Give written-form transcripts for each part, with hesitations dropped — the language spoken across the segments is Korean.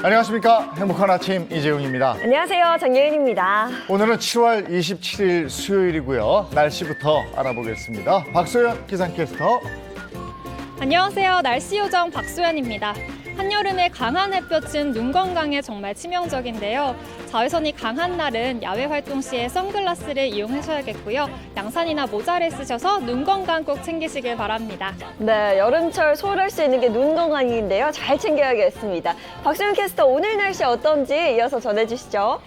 안녕하십니까. 행복한 아침 이재용입니다. 안녕하세요. 정예은입니다. 오늘은 7월 27일 수요일이고요. 날씨부터 알아보겠습니다. 박소연 기상캐스터. 안녕하세요. 날씨 요정 박소연입니다. 한여름에 강한 햇볕은 눈 건강에 정말 치명적인데요. 자외선이 강한 날은 야외 활동 시에 선글라스를 이용하셔야겠고요. 양산이나 모자를 쓰셔서 눈 건강 꼭 챙기시길 바랍니다. 네, 여름철 소홀할 수 있는 게 눈 건강인데요. 잘 챙겨야겠습니다. 박소연 캐스터, 오늘 날씨 어떤지 이어서 전해주시죠.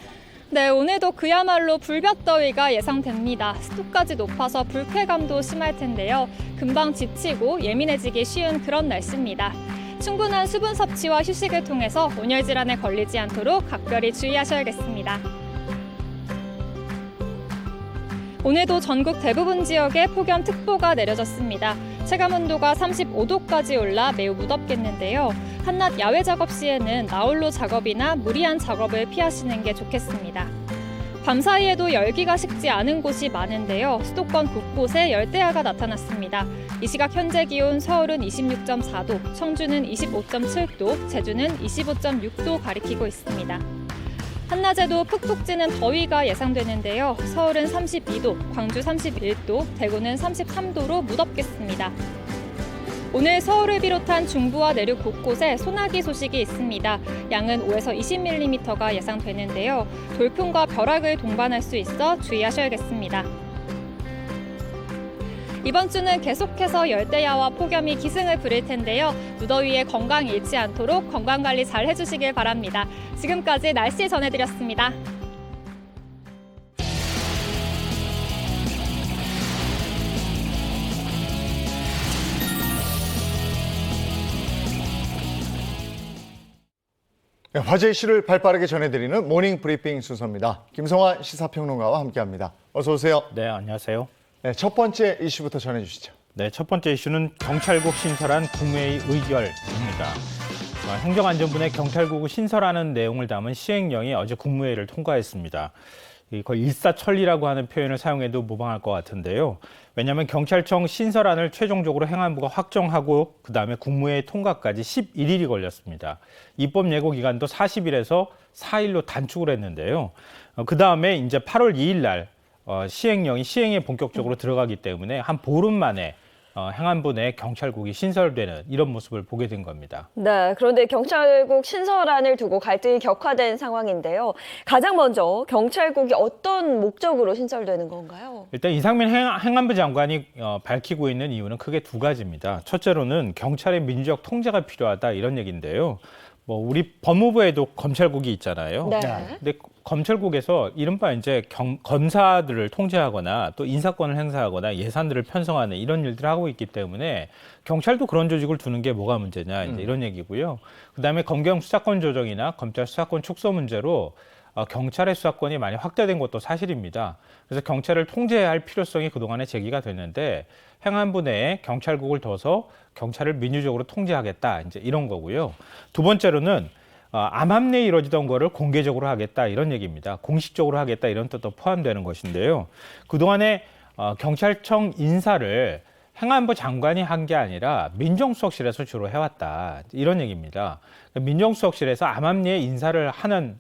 네, 오늘도 그야말로 불볕더위가 예상됩니다. 습도까지 높아서 불쾌감도 심할 텐데요. 금방 지치고 예민해지기 쉬운 그런 날씨입니다. 충분한 수분 섭취와 휴식을 통해서 온열 질환에 걸리지 않도록 각별히 주의하셔야겠습니다. 오늘도 전국 대부분 지역에 폭염특보가 내려졌습니다. 체감온도가 35도까지 올라 매우 무덥겠는데요. 한낮 야외 작업 시에는 나홀로 작업이나 무리한 작업을 피하시는 게 좋겠습니다. 밤사이에도 열기가 식지 않은 곳이 많은데요. 수도권 곳곳에 열대야가 나타났습니다. 이 시각 현재 기온 서울은 26.4도, 청주는 25.7도, 제주는 25.6도 가리키고 있습니다. 한낮에도 푹푹 찌는 더위가 예상되는데요. 서울은 32도, 광주 31도, 대구는 33도로 무덥겠습니다. 오늘 서울을 비롯한 중부와 내륙 곳곳에 소나기 소식이 있습니다. 양은 5에서 20mm가 예상되는데요. 돌풍과 벼락을 동반할 수 있어 주의하셔야겠습니다. 이번 주는 계속해서 열대야와 폭염이 기승을 부릴 텐데요. 무더위에 건강 잃지 않도록 건강관리 잘 해주시길 바랍니다. 지금까지 날씨 전해드렸습니다. 네, 화제 이슈를 발빠르게 전해드리는 모닝 브리핑 순서입니다. 김성환 시사평론가와 함께합니다. 어서 오세요. 네, 안녕하세요. 네, 첫 번째 이슈부터 전해주시죠. 네, 첫 번째 이슈는 경찰국 신설안 국회의 의결입니다. 행정안전부의 경찰국을 신설하는 내용을 담은 시행령이 어제 국무회의를 통과했습니다. 거의 일사천리라고 하는 표현을 사용해도 무방할 것 같은데요. 왜냐하면 경찰청 신설안을 최종적으로 행안부가 확정하고 그다음에 국무회의 통과까지 11일이 걸렸습니다. 입법 예고 기간도 40일에서 4일로 단축을 했는데요. 그다음에 이제 8월 2일 날 시행령이 시행에 본격적으로 들어가기 때문에 한 보름 만에 행안부 내 경찰국이 신설되는 이런 모습을 보게 된 겁니다. 네, 그런데 경찰국 신설안을 두고 갈등이 격화된 상황인데요. 가장 먼저 경찰국이 어떤 목적으로 신설되는 건가요? 일단 이상민 행안부 장관이 밝히고 있는 이유는 크게 두 가지입니다. 첫째로는 경찰의 민주적 통제가 필요하다 이런 얘기인데요. 우리 법무부에도 검찰국이 있잖아요. 네. 근데 검찰국에서 이른바 이제 검사들을 통제하거나 또 인사권을 행사하거나 예산들을 편성하는 이런 일들을 하고 있기 때문에 경찰도 그런 조직을 두는 게 뭐가 문제냐 이제 이런 얘기고요. 그다음에 검경 수사권 조정이나 검찰 수사권 축소 문제로 경찰의 수사권이 많이 확대된 것도 사실입니다. 그래서 경찰을 통제해야 할 필요성이 그동안에 제기가 됐는데 행안부 내에 경찰국을 둬서 경찰을 민주적으로 통제하겠다 이제 이런 거고요. 두 번째로는 암암 내에 이루어지던 거를 공개적으로 하겠다 이런 얘기입니다. 공식적으로 하겠다 이런 뜻도 포함되는 것인데요. 그동안에 경찰청 인사를 행안부 장관이 한 게 아니라 민정수석실에서 주로 해왔다 이런 얘기입니다. 민정수석실에서 암암 내에 인사를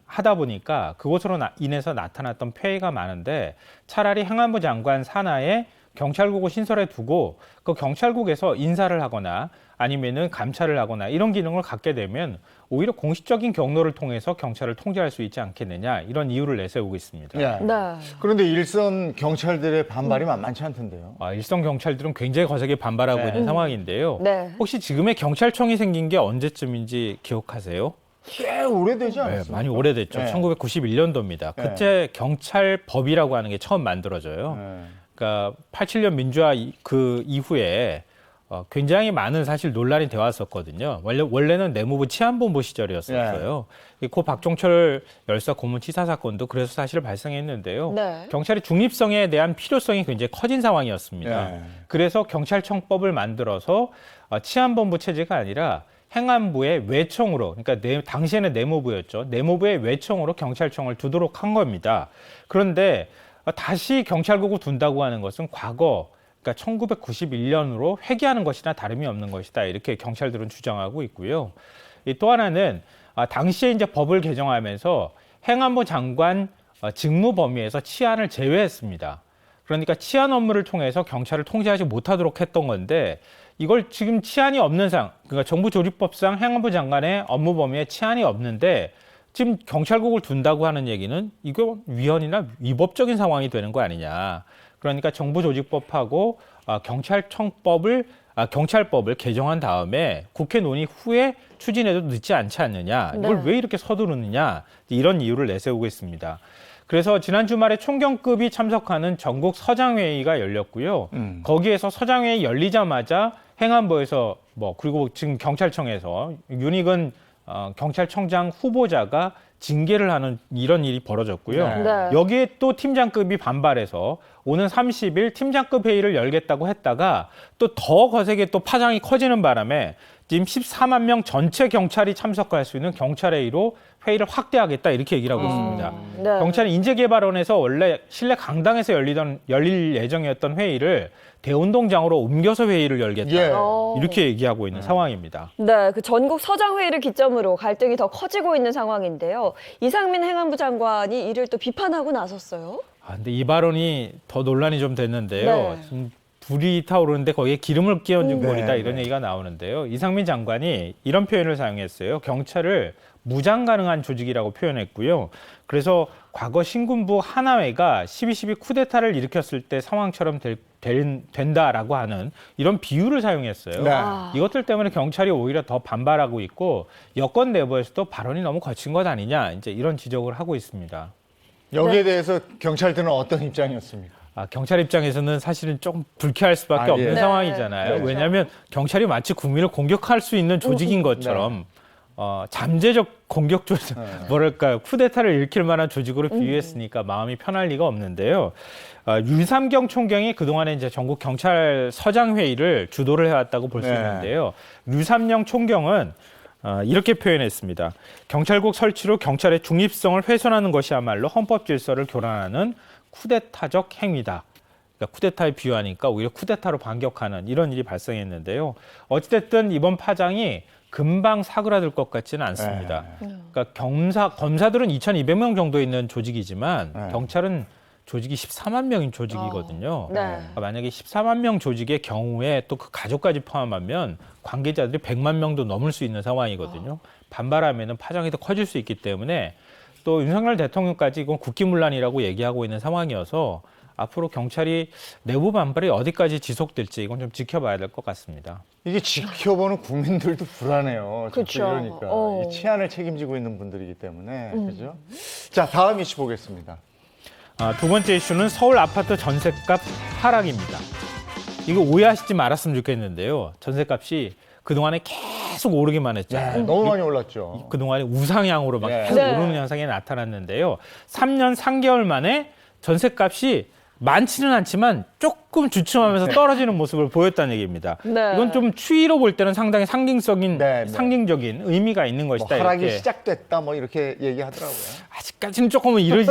하다 보니까 그것으로 인해서 나타났던 폐해가 많은데 차라리 행안부 장관 산하에 경찰국을 신설해 두고 그 경찰국에서 인사를 하거나 아니면은 감찰을 하거나 이런 기능을 갖게 되면 오히려 공식적인 경로를 통해서 경찰을 통제할 수 있지 않겠느냐 이런 이유를 내세우고 있습니다. 네. 네. 그런데 일선 경찰들의 반발이 만만치 않던데요. 일선 경찰들은 굉장히 거세게 반발하고 있는 상황인데요. 네. 혹시 지금의 경찰청이 생긴 게 언제쯤인지 기억하세요? 꽤 오래되지 않았어요? 네, 많이 오래됐죠. 네. 1991년도입니다. 그때 경찰법이라고 하는 게 처음 만들어져요. 네. 그러니까 87년 민주화 그 이후에 굉장히 많은 사실 논란이 되어 왔었거든요. 원래는 내무부 치안본부 시절이었어요. 고 박종철 열사 고문치사 사건도 그래서 사실 발생했는데요. 네. 경찰의 중립성에 대한 필요성이 굉장히 커진 상황이었습니다. 네. 그래서 경찰청법을 만들어서 치안본부 체제가 아니라 행안부의 외청으로, 그러니까 당시에는 내무부였죠. 내무부의 외청으로 경찰청을 두도록 한 겁니다. 그런데 다시 경찰국을 둔다고 하는 것은 과거, 그러니까 1991년으로 회귀하는 것이나 다름이 없는 것이다. 이렇게 경찰들은 주장하고 있고요. 또 하나는 당시에 이제 법을 개정하면서 행안부 장관 직무 범위에서 치안을 제외했습니다. 그러니까 치안 업무를 통해서 경찰을 통제하지 못하도록 했던 건데 이걸 지금 치안이 없는 그러니까 정부조직법상 행안부 장관의 업무 범위에 치안이 없는데 지금 경찰국을 둔다고 하는 얘기는 이거 위헌이나 위법적인 상황이 되는 거 아니냐. 그러니까 정부조직법하고 경찰법을 개정한 다음에 국회 논의 후에 추진해도 늦지 않지 않느냐. 이걸 왜 이렇게 서두르느냐. 이런 이유를 내세우고 있습니다. 그래서 지난 주말에 총경급이 참석하는 전국 서장회의가 열렸고요. 거기에서 서장회의 열리자마자 행안부에서 그리고 지금 경찰청에서 윤익은 경찰청장 후보자가 징계를 하는 이런 일이 벌어졌고요. 네. 여기에 또 팀장급이 반발해서 오는 30일 팀장급 회의를 열겠다고 했다가 또 더 거세게 또 파장이 커지는 바람에 지금 14만 명 전체 경찰이 참석할 수 있는 경찰회의로 회의를 확대하겠다 이렇게 얘기를 하고 있습니다. 네. 경찰은 인재개발원에서 원래 실내 강당에서 열릴 예정이었던 회의를 대운동장으로 옮겨서 회의를 열겠다. 예. 이렇게 얘기하고 있는 상황입니다. 네, 그 전국 서장회의를 기점으로 갈등이 더 커지고 있는 상황인데요. 이상민 행안부 장관이 이를 또 비판하고 나섰어요. 근데 이 발언이 더 논란이 좀 됐는데요. 네. 지금 불이 타오르는데 거기에 기름을 끼얹은 꼴이다 네, 이런 네. 얘기가 나오는데요. 이상민 장관이 이런 표현을 사용했어요. 경찰을 무장 가능한 조직이라고 표현했고요. 그래서 과거 신군부 하나회가 12.12 쿠데타를 일으켰을 때 상황처럼 된다라고 하는 이런 비유를 사용했어요. 네. 이것들 때문에 경찰이 오히려 더 반발하고 있고 여권 내부에서도 발언이 너무 거친 것 아니냐 이제 이런 지적을 하고 있습니다. 여기에 대해서 경찰들은 어떤 입장이었습니까? 경찰 입장에서는 사실은 조금 불쾌할 수밖에 없는 네. 상황이잖아요. 그렇죠. 왜냐하면 경찰이 마치 국민을 공격할 수 있는 조직인 것처럼 잠재적 공격 조직, 뭐랄까요, 쿠데타를 일으킬 만한 조직으로 비유했으니까 마음이 편할 리가 없는데요. 윤삼경 총경이 그동안에 이제 전국 경찰 서장 회의를 주도를 해왔다고 볼 수 네. 있는데요. 윤삼경 총경은 이렇게 표현했습니다. 경찰국 설치로 경찰의 중립성을 훼손하는 것이야말로 헌법 질서를 교란하는 쿠데타적 행위다. 그러니까 쿠데타에 비유하니까 오히려 쿠데타로 반격하는 이런 일이 발생했는데요. 어찌됐든 이번 파장이 금방 사그라들 것 같지는 않습니다. 그러니까 검사들은 2,200명 정도 있는 조직이지만 경찰은 조직이 14만 명인 조직이거든요. 네. 그러니까 만약에 14만 명 조직의 경우에 또 그 가족까지 포함하면 관계자들이 100만 명도 넘을 수 있는 상황이거든요. 반발하면 파장이 더 커질 수 있기 때문에 또 윤석열 대통령까지 이건 국기문란이라고 얘기하고 있는 상황이어서 앞으로 경찰이 내부 반발이 어디까지 지속될지 이건 좀 지켜봐야 될 것 같습니다. 이게 지켜보는 국민들도 불안해요. 그렇죠. 그러니까 어. 이 치안을 책임지고 있는 분들이기 때문에 그죠? 자, 다음 이슈 보겠습니다. 두 번째 이슈는 서울 아파트 전셋값 하락입니다. 이거 오해하시지 말았으면 좋겠는데요. 전셋값이 그동안에 계속 오르기만 했죠. 너무 많이 올랐죠. 그동안에 우상향으로 막 네. 계속 네. 오르는 현상이 나타났는데요. 3년 3개월 만에 전셋값이 많지는 않지만 조금 주춤하면서 떨어지는 모습을 보였다는 얘기입니다. 네. 이건 좀 추이로 볼 때는 상당히 상징적인 의미가 있는 것이다. 하락이 이렇게. 시작됐다 뭐 이렇게 얘기하더라고요. 아직까지는 조금은 이를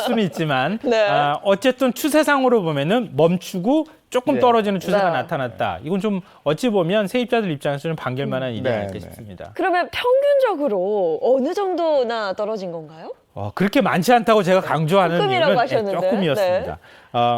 수는 있지만 네. 어쨌든 추세상으로 보면은 멈추고 조금 네. 떨어지는 추세가 네. 나타났다. 이건 좀 어찌 보면 세입자들 입장에서는 반길만한 일이 네, 아닐까 네. 싶습니다. 그러면 평균적으로 어느 정도나 떨어진 건가요? 그렇게 많지 않다고 제가 강조하는 조금이라고 이유는 하셨는데. 조금이었습니다.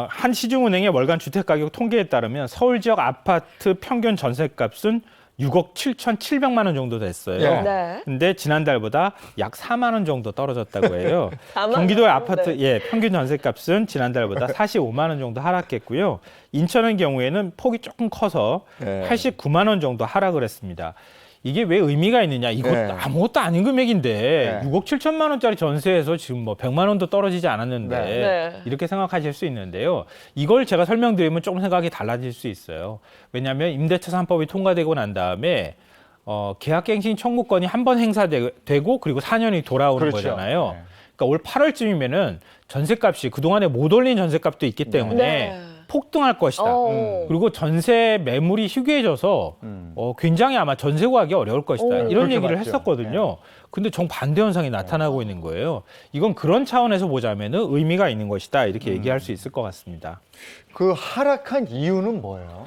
한 시중은행의 월간 주택가격 통계에 따르면 서울 지역 아파트 평균 전셋값은 6억 7,700만 원 정도 됐어요. 예. 네. 근데 지난달보다 약 4만 원 정도 떨어졌다고 해요. 4만 경기도의 원? 아파트 네. 평균 전셋값은 지난달보다 45만 원 정도 하락했고요. 인천의 경우에는 폭이 조금 커서 네. 89만 원 정도 하락을 했습니다. 이게 왜 의미가 있느냐? 이것도 네. 아무것도 아닌 금액인데 네. 6억 7천만 원짜리 전세에서 지금 뭐 100만 원도 떨어지지 않았는데 네. 이렇게 생각하실 수 있는데요. 이걸 제가 설명드리면 조금 생각이 달라질 수 있어요. 왜냐하면 임대차 3법이 통과되고 난 다음에 계약갱신 청구권이 한 번 행사되고 그리고 4년이 돌아오는 그렇죠. 거잖아요. 네. 그러니까 올 8월쯤이면은 전셋값이 그동안에 못 올린 전셋값도 있기 때문에 네. 폭등할 것이다. 그리고 전세 매물이 희귀해져서 굉장히 아마 전세 구하기 어려울 것이다. 이런 그렇게 얘기를 봤죠. 했었거든요. 근데 정반대 현상이 나타나고 있는 거예요. 이건 그런 차원에서 보자면은 의미가 있는 것이다. 이렇게 얘기할 수 있을 것 같습니다. 그 하락한 이유는 뭐예요?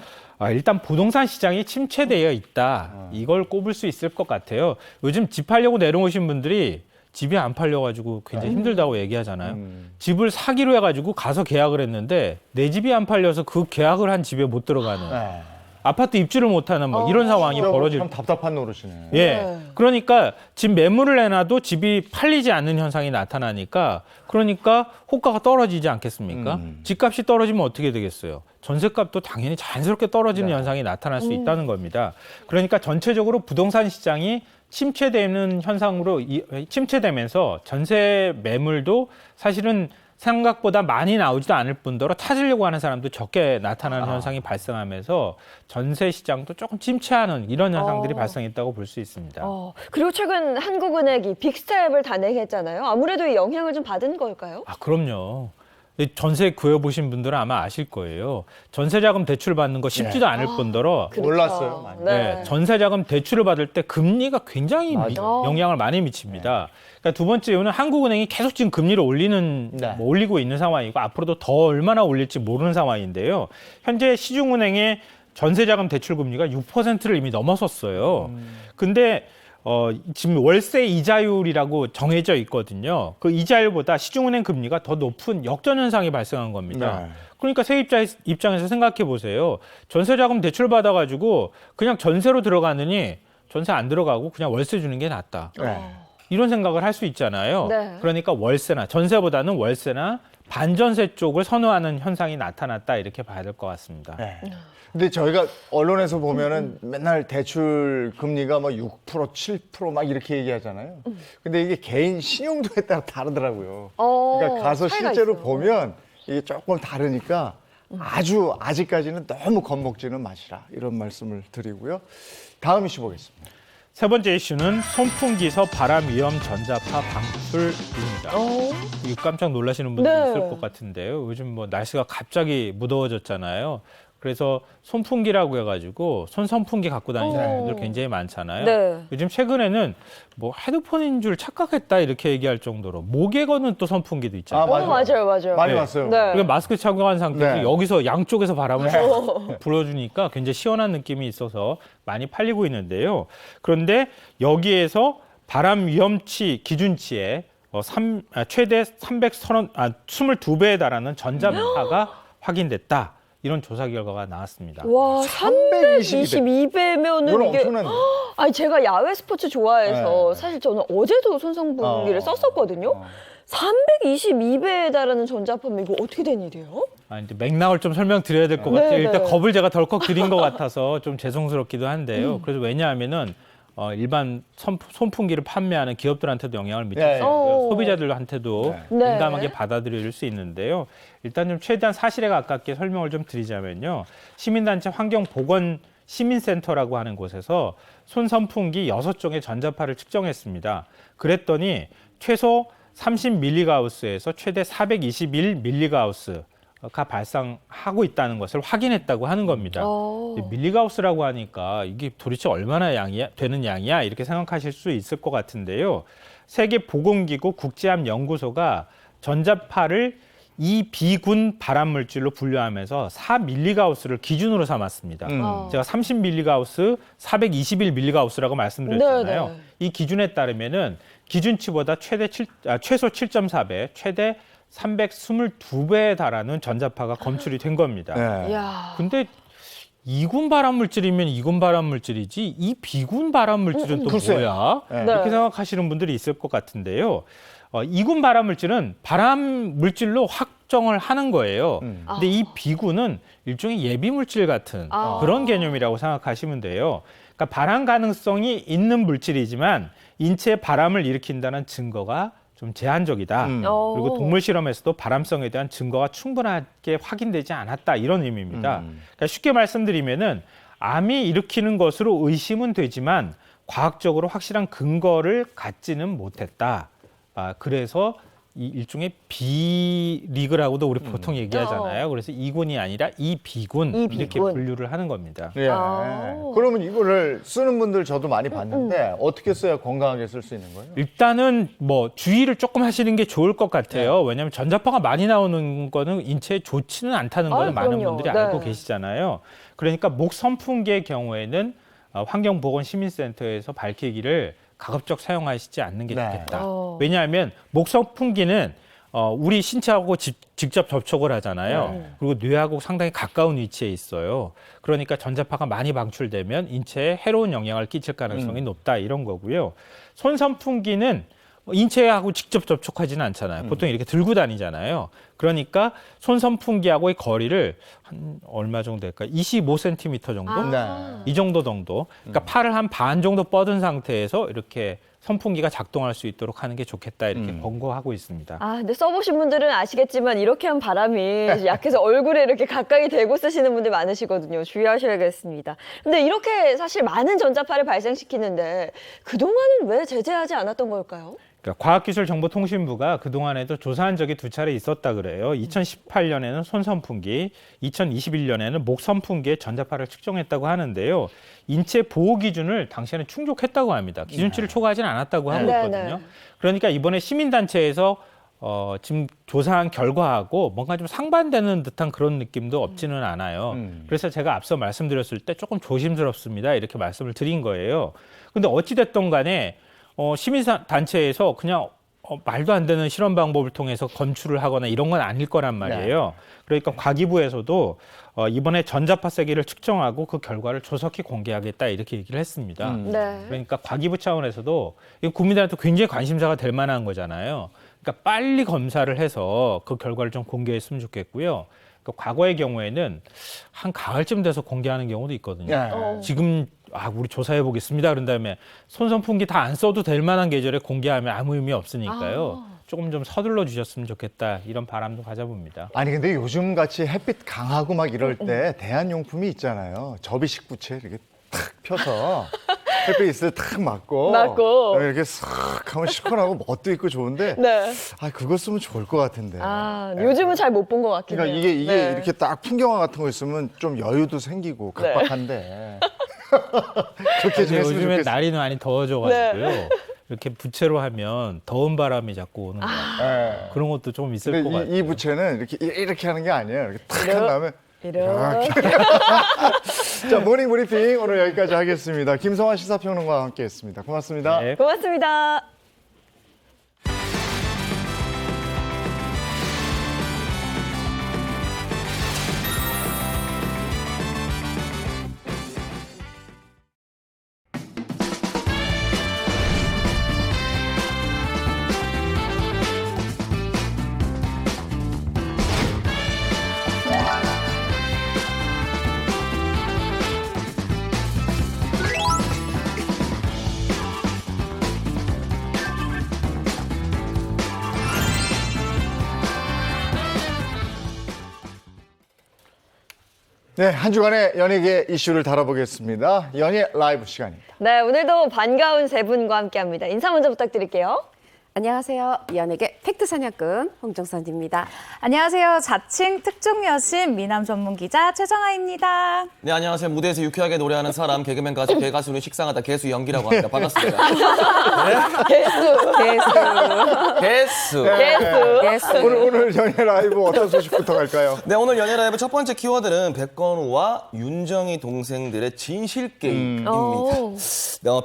일단 부동산 시장이 침체되어 있다. 이걸 꼽을 수 있을 것 같아요. 요즘 집 팔려고 내려오신 분들이 집이 안 팔려가지고 굉장히 힘들다고 얘기하잖아요. 집을 사기로 해가지고 가서 계약을 했는데 내 집이 안 팔려서 그 계약을 한 집에 못 들어가는 네. 아파트 입주를 못하는 뭐 이런 상황이 벌어질. 참 답답한 노릇이네. 예. 네. 그러니까 집 매물을 내놔도 집이 팔리지 않는 현상이 나타나니까 그러니까 호가가 떨어지지 않겠습니까? 집값이 떨어지면 어떻게 되겠어요? 전세값도 당연히 자연스럽게 떨어지는 현상이 나타날 수 있다는 겁니다. 그러니까 전체적으로 부동산 시장이 침체되는 현상으로 침체되면서 전세 매물도 사실은 생각보다 많이 나오지도 않을 뿐더러 찾으려고 하는 사람도 적게 나타나는 현상이 발생하면서 전세 시장도 조금 침체하는 이런 현상들이 발생했다고 볼 수 있습니다. 그리고 최근 한국은행이 빅스텝을 단행했잖아요. 아무래도 이 영향을 좀 받은 걸까요? 그럼요. 전세 구해보신 분들은 아마 아실 거예요. 전세자금 대출 받는 거 쉽지도 않을 뿐더러 그렇죠. 몰랐어요, 많이. 네, 전세자금 대출을 받을 때 금리가 굉장히 영향을 많이 미칩니다. 그러니까 두 번째 이유는 한국은행이 계속 지금 금리를 올리고 있는 상황이고 앞으로도 더 얼마나 올릴지 모르는 상황인데요. 현재 시중은행의 전세자금 대출 금리가 6%를 이미 넘어섰어요. 근데 지금 월세 이자율이라고 정해져 있거든요. 그 이자율보다 시중은행 금리가 더 높은 역전 현상이 발생한 겁니다. 네. 그러니까 세입자 입장에서 생각해 보세요. 전세자금 대출 받아가지고 그냥 전세로 들어가느니 전세 안 들어가고 그냥 월세 주는 게 낫다. 네. 이런 생각을 할 수 있잖아요. 네. 그러니까 월세나 전세보다는 월세나 반전세 쪽을 선호하는 현상이 나타났다 이렇게 봐야 될 것 같습니다. 네. 근데 저희가 언론에서 보면은 맨날 대출 금리가 뭐 6%, 7% 이렇게 얘기하잖아요. 근데 이게 개인 신용도에 따라 다르더라고요. 그러니까 가서 차이가 실제로 있어요. 보면 이게 조금 다르니까 아직까지는 너무 겁먹지는 마시라 이런 말씀을 드리고요. 다음 이슈 보겠습니다. 세 번째 이슈는 선풍기서 바람 위험 전자파 방출입니다. 이거 깜짝 놀라시는 분들 네. 있을 것 같은데요. 요즘 뭐 날씨가 갑자기 무더워졌잖아요. 그래서 손풍기라고 해가지고 손선풍기 갖고 다니시는 분들 굉장히 많잖아요. 네. 요즘 최근에는 뭐 헤드폰인 줄 착각했다 이렇게 얘기할 정도로 목에 거는 또 선풍기도 있잖아요. 맞아요. 많이 네. 봤어요. 네. 그러니까 마스크 착용한 상태에서 네. 여기서 양쪽에서 바람을 불어주니까 굉장히 시원한 느낌이 있어서 많이 팔리고 있는데요. 그런데 여기에서 바람 위험치 기준치에 최대 22배에 달하는 전자파가 확인됐다. 이런 조사 결과가 나왔습니다. 와, 322배면은 이건 이게 엄청난데. 아니 제가 야외 스포츠 좋아해서 네. 사실 저는 어제도 손선풍기를 썼었거든요. 322배에 달하는 전자파면 이거 어떻게 된 일이에요? 이제 맥락을 좀 설명드려야 될 것 네, 같아요. 일단 네. 겁을 제가 덜컥 드린 것 같아서 좀 죄송스럽기도 한데요. 그래서 왜냐하면은 일반 손풍기를 판매하는 기업들한테도 영향을 미칠 수 네. 있고요. 소비자들한테도 네. 민감하게 받아들일 수 있는데요. 일단 좀 최대한 사실에 가깝게 설명을 좀 드리자면요. 시민단체 환경보건 시민센터라고 하는 곳에서 손선풍기 6종의 전자파를 측정했습니다. 그랬더니 최소 30mGauss에서 최대 421mGauss가 발생하고 있다는 것을 확인했다고 하는 겁니다. 밀리가우스라고 하니까 이게 도대체 얼마나 되는 양이야 이렇게 생각하실 수 있을 것 같은데요. 세계보건기구 국제암연구소가 전자파를 이 비군 발암물질로 분류하면서 4mGauss를 기준으로 삼았습니다. 제가 30mGauss, 421mGauss라고 말씀드렸잖아요. 네, 네. 이 기준에 따르면은 기준치보다 최소 7.4배, 최대 322배에 달하는 전자파가 검출이 된 겁니다. 네. 이야. 근데 이군 발암 물질이면 이군 발암 물질이지 이 비군 발암 물질은 또 글쎄요. 뭐야? 네. 이렇게 생각하시는 분들이 있을 것 같은데요. 이군 발암 물질은 발암 물질로 확정을 하는 거예요. 근데 이 비군은 일종의 예비 물질 같은 그런 개념이라고 생각하시면 돼요. 그러니까 발암 가능성이 있는 물질이지만 인체에 발암을 일으킨다는 증거가 좀 제한적이다. 그리고 동물 실험에서도 발암성에 대한 증거가 충분하게 확인되지 않았다. 이런 의미입니다. 그러니까 쉽게 말씀드리면은 암이 일으키는 것으로 의심은 되지만 과학적으로 확실한 근거를 갖지는 못했다. 그래서 이 일종의 비리그라고도 우리 보통 얘기하잖아요. 그래서 2군이 아니라 2비군 이렇게 비군. 분류를 하는 겁니다. 예. 그러면 이거를 쓰는 분들 저도 많이 봤는데 어떻게 써야 건강하게 쓸 수 있는 거예요? 일단은 뭐 주의를 조금 하시는 게 좋을 것 같아요. 왜냐하면 전자파가 많이 나오는 거는 인체에 좋지는 않다는 거는 많은 그럼요. 분들이 네. 알고 계시잖아요. 그러니까 목 선풍기의 경우에는 환경보건시민센터에서 밝히기를 가급적 사용하시지 않는 게 네. 좋겠다. 왜냐하면 목 선풍기는 우리 신체하고 직접 접촉을 하잖아요. 그리고 뇌하고 상당히 가까운 위치에 있어요. 그러니까 전자파가 많이 방출되면 인체에 해로운 영향을 끼칠 가능성이 높다 이런 거고요. 손 선풍기는 인체하고 직접 접촉하지는 않잖아요. 보통 이렇게 들고 다니잖아요. 그러니까 손 선풍기하고의 거리를 한 얼마 정도 될까요? 25cm 정도? 네. 이 정도. 그러니까 팔을 한 반 정도 뻗은 상태에서 이렇게 선풍기가 작동할 수 있도록 하는 게 좋겠다 이렇게 권고하고 있습니다. 아, 근데 써보신 분들은 아시겠지만 이렇게 한 바람이 약해서 얼굴에 이렇게 가까이 대고 쓰시는 분들 많으시거든요. 주의하셔야겠습니다. 근데 이렇게 사실 많은 전자파를 발생시키는데 그동안은 왜 제재하지 않았던 걸까요? 그러니까 과학기술정보통신부가 그동안에도 조사한 적이 2차례 있었다 그래요. 2018년에는 손선풍기, 2021년에는 목선풍기의 전자파를 측정했다고 하는데요. 인체 보호 기준을 당시에는 충족했다고 합니다. 기준치를 초과하지는 않았다고 하고 네, 있거든요. 네. 그러니까 이번에 시민단체에서 지금 조사한 결과하고 뭔가 좀 상반되는 듯한 그런 느낌도 없지는 않아요. 그래서 제가 앞서 말씀드렸을 때 조금 조심스럽습니다. 이렇게 말씀을 드린 거예요. 근데 어찌됐든 간에 시민단체에서 그냥 말도 안 되는 실험 방법을 통해서 검출을 하거나 이런 건 아닐 거란 말이에요. 그러니까 과기부에서도 이번에 전자파 세기를 측정하고 그 결과를 조속히 공개하겠다 이렇게 얘기를 했습니다. 네. 그러니까 과기부 차원에서도 이거 국민들한테 굉장히 관심사가 될 만한 거잖아요. 그러니까 빨리 검사를 해서 그 결과를 좀 공개했으면 좋겠고요. 그러니까 과거의 경우에는 한 가을쯤 돼서 공개하는 경우도 있거든요. 예. 지금 우리 조사해 보겠습니다. 그런 다음에 손선풍기 다 안 써도 될 만한 계절에 공개하면 아무 의미 없으니까요. 조금 좀 서둘러 주셨으면 좋겠다 이런 바람도 가져봅니다. 아니 근데 요즘 같이 햇빛 강하고 막 이럴 때 대한용품이 있잖아요. 접이식 부채 이렇게 탁 펴서 햇빛 있을 때 탁 맞고 이렇게 싹 하면 시원하고 멋도 있고 좋은데 네. 그거 쓰면 좋을 것 같은데. 요즘은 잘 못 본 것 같긴 해요. 그러니까 이게 네. 이렇게 딱 풍경화 같은 거 있으면 좀 여유도 생기고 각박한데 그렇게 좀 근데 했으면 요즘엔 좋겠어요. 날이 많이 더워져가지고요. 이렇게 부채로 하면 더운 바람이 자꾸 오는 거예요. 예. 그런 것도 좀 있을 것 근데 같아요. 이 부채는 이렇게 하는 게 아니에요. 이렇게 탁 한 다음에 이렇게. 자 모닝 브리핑 오늘 여기까지 하겠습니다. 김성환 시사평론가와 함께했습니다. 고맙습니다. 네. 고맙습니다. 네, 한 주간의 연예계 이슈를 다뤄보겠습니다. 연예 라이브 시간입니다. 네, 오늘도 반가운 세 분과 함께합니다. 인사 먼저 부탁드릴게요. 안녕하세요. 연예계 팩트 사냥꾼 홍정선입니다. 안녕하세요. 자칭 특종 여신 미남 전문 기자 최정아입니다. 네, 안녕하세요. 무대에서 유쾌하게 노래하는 사람, 개그맨 가수, 개가수는 식상하다 개수 연기라고 합니다. 반갑습니다. 개수. 오늘 연예 라이브 어떤 소식부터 갈까요? 네, 오늘 연예 라이브 첫 번째 키워드는 백건우와 윤정희 동생들의 진실 게임입니다.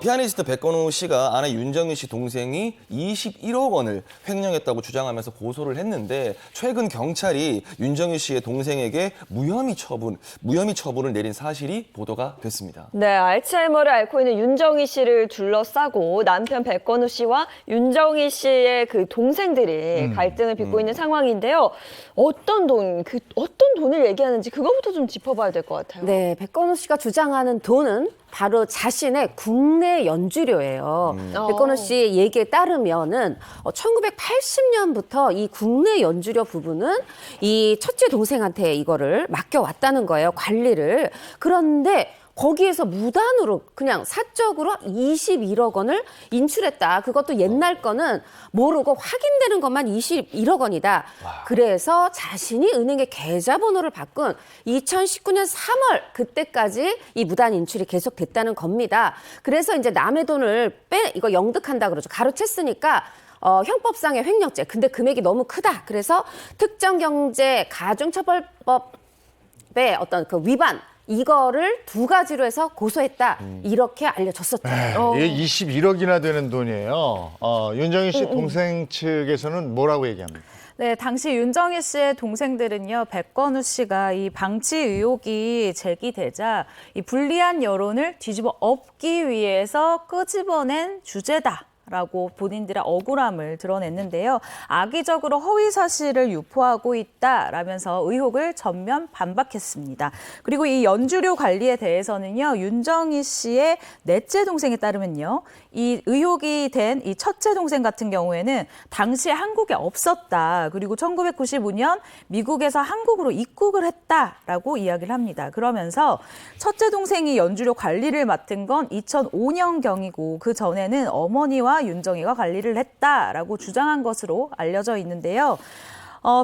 피아니스트 백건우 씨가 아내 윤정희 씨 동생이 21억 원을 횡령했다고 주장하면서 고소를 했는데 최근 경찰이 윤정희 씨의 동생에게 무혐의 처분을 내린 사실이 보도가 됐습니다. 네, 알츠하이머를 앓고 있는 윤정희 씨를 둘러싸고 남편 백건우 씨와 윤정희 씨의 그 동생들이 갈등을 빚고 있는 상황인데요. 어떤 돈을 얘기하는지 그거부터 좀 짚어봐야 될 것 같아요. 네, 백건우 씨가 주장하는 돈은 바로 자신의 국내 연주료예요. 백건우 씨 얘기에 따르면은 1980년부터 이 국내 연주료 부분은 이 첫째 동생한테 이거를 맡겨왔다는 거예요. 관리를. 그런데 거기에서 무단으로 그냥 사적으로 21억 원을 인출했다. 그것도 옛날 거는 모르고 확인되는 것만 21억 원이다. 그래서 자신이 은행의 계좌번호를 바꾼 2019년 3월 그때까지 이 무단 인출이 계속됐다는 겁니다. 그래서 이제 남의 돈을 이거 영득한다 그러죠. 가로챘으니까 형법상의 횡령죄. 근데 금액이 너무 크다. 그래서 특정경제가중처벌법의 어떤 그 위반 이거를 2가지로 해서 고소했다. 이렇게 알려졌었죠. 이게 21억이나 되는 돈이에요. 윤정희 씨 동생 측에서는 뭐라고 얘기합니까? 네, 당시 윤정희 씨의 동생들은요, 백건우 씨가 이 방치 의혹이 제기되자 이 불리한 여론을 뒤집어 엎기 위해서 끄집어낸 주제다. 라고 본인들의 억울함을 드러냈는데요. 악의적으로 허위 사실을 유포하고 있다라면서 의혹을 전면 반박했습니다. 그리고 이 연주료 관리에 대해서는요. 윤정희 씨의 넷째 동생에 따르면요. 이 의혹이 된 이 첫째 동생 같은 경우에는 당시에 한국에 없었다. 그리고 1995년 미국에서 한국으로 입국을 했다라고 이야기를 합니다. 그러면서 첫째 동생이 연주료 관리를 맡은 건 2005년경이고 그 전에는 어머니와 윤정희가 관리를 했다라고 주장한 것으로 알려져 있는데요.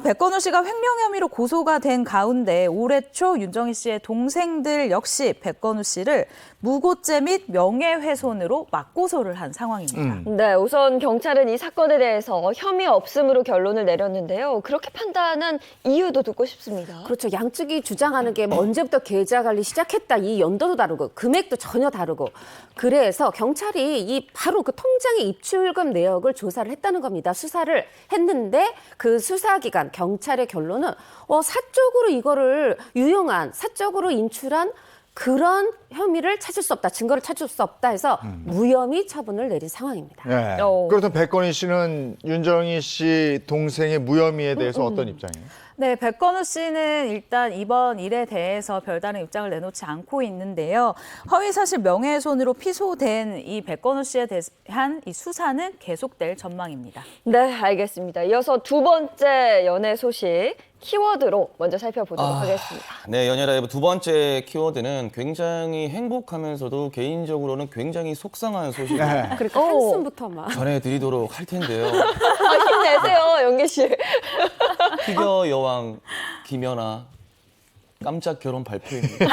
백건우 씨가 횡령 혐의로 고소가 된 가운데 올해 초 윤정희 씨의 동생들 역시 백건우 씨를 무고죄 및 명예훼손으로 맞고소를 한 상황입니다. 네, 우선 경찰은 이 사건에 대해서 혐의 없음으로 결론을 내렸는데요. 그렇게 판단한 이유도 듣고 싶습니다. 그렇죠. 양측이 주장하는 게 언제부터 계좌 관리 시작했다. 이 연도도 다르고 금액도 전혀 다르고. 그래서 경찰이 이 바로 그 통장의 입출금 내역을 조사를 했다는 겁니다. 수사를 했는데 그 수사 기간 경찰의 결론은 사적으로 이거를 유용한 사적으로 인출한 그런 혐의를 찾을 수 없다. 증거를 찾을 수 없다 해서 무혐의 처분을 내린 상황입니다. 네. 그렇다면 백건희 씨는 윤정희 씨 동생의 무혐의에 대해서 어떤 입장이에요? 네, 백건우 씨는 일단 이번 일에 대해서 별다른 입장을 내놓지 않고 있는데요. 허위사실 명예훼손으로 피소된 이 백건우 씨에 대한 이 수사는 계속될 전망입니다. 네, 알겠습니다. 이어서 두 번째 연애 소식 키워드로 먼저 살펴보도록 하겠습니다. 네, 연예라이브 두 번째 키워드는 굉장히 행복하면서도 개인적으로는 굉장히 속상한 소식을 그러니까 한숨부터 막. 전해드리도록 할 텐데요. 힘내세요, 영기 씨. 피겨 여왕 김연아 깜짝 결혼 발표입니다.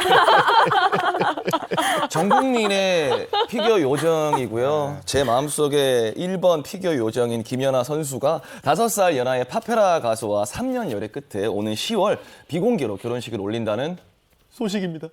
전 국민의 피겨 요정이고요. 제 마음속에 1번 피겨 요정인 김연아 선수가 5살 연하의 파페라 가수와 3년 열애 끝에 오는 10월 비공개로 결혼식을 올린다는 소식입니다.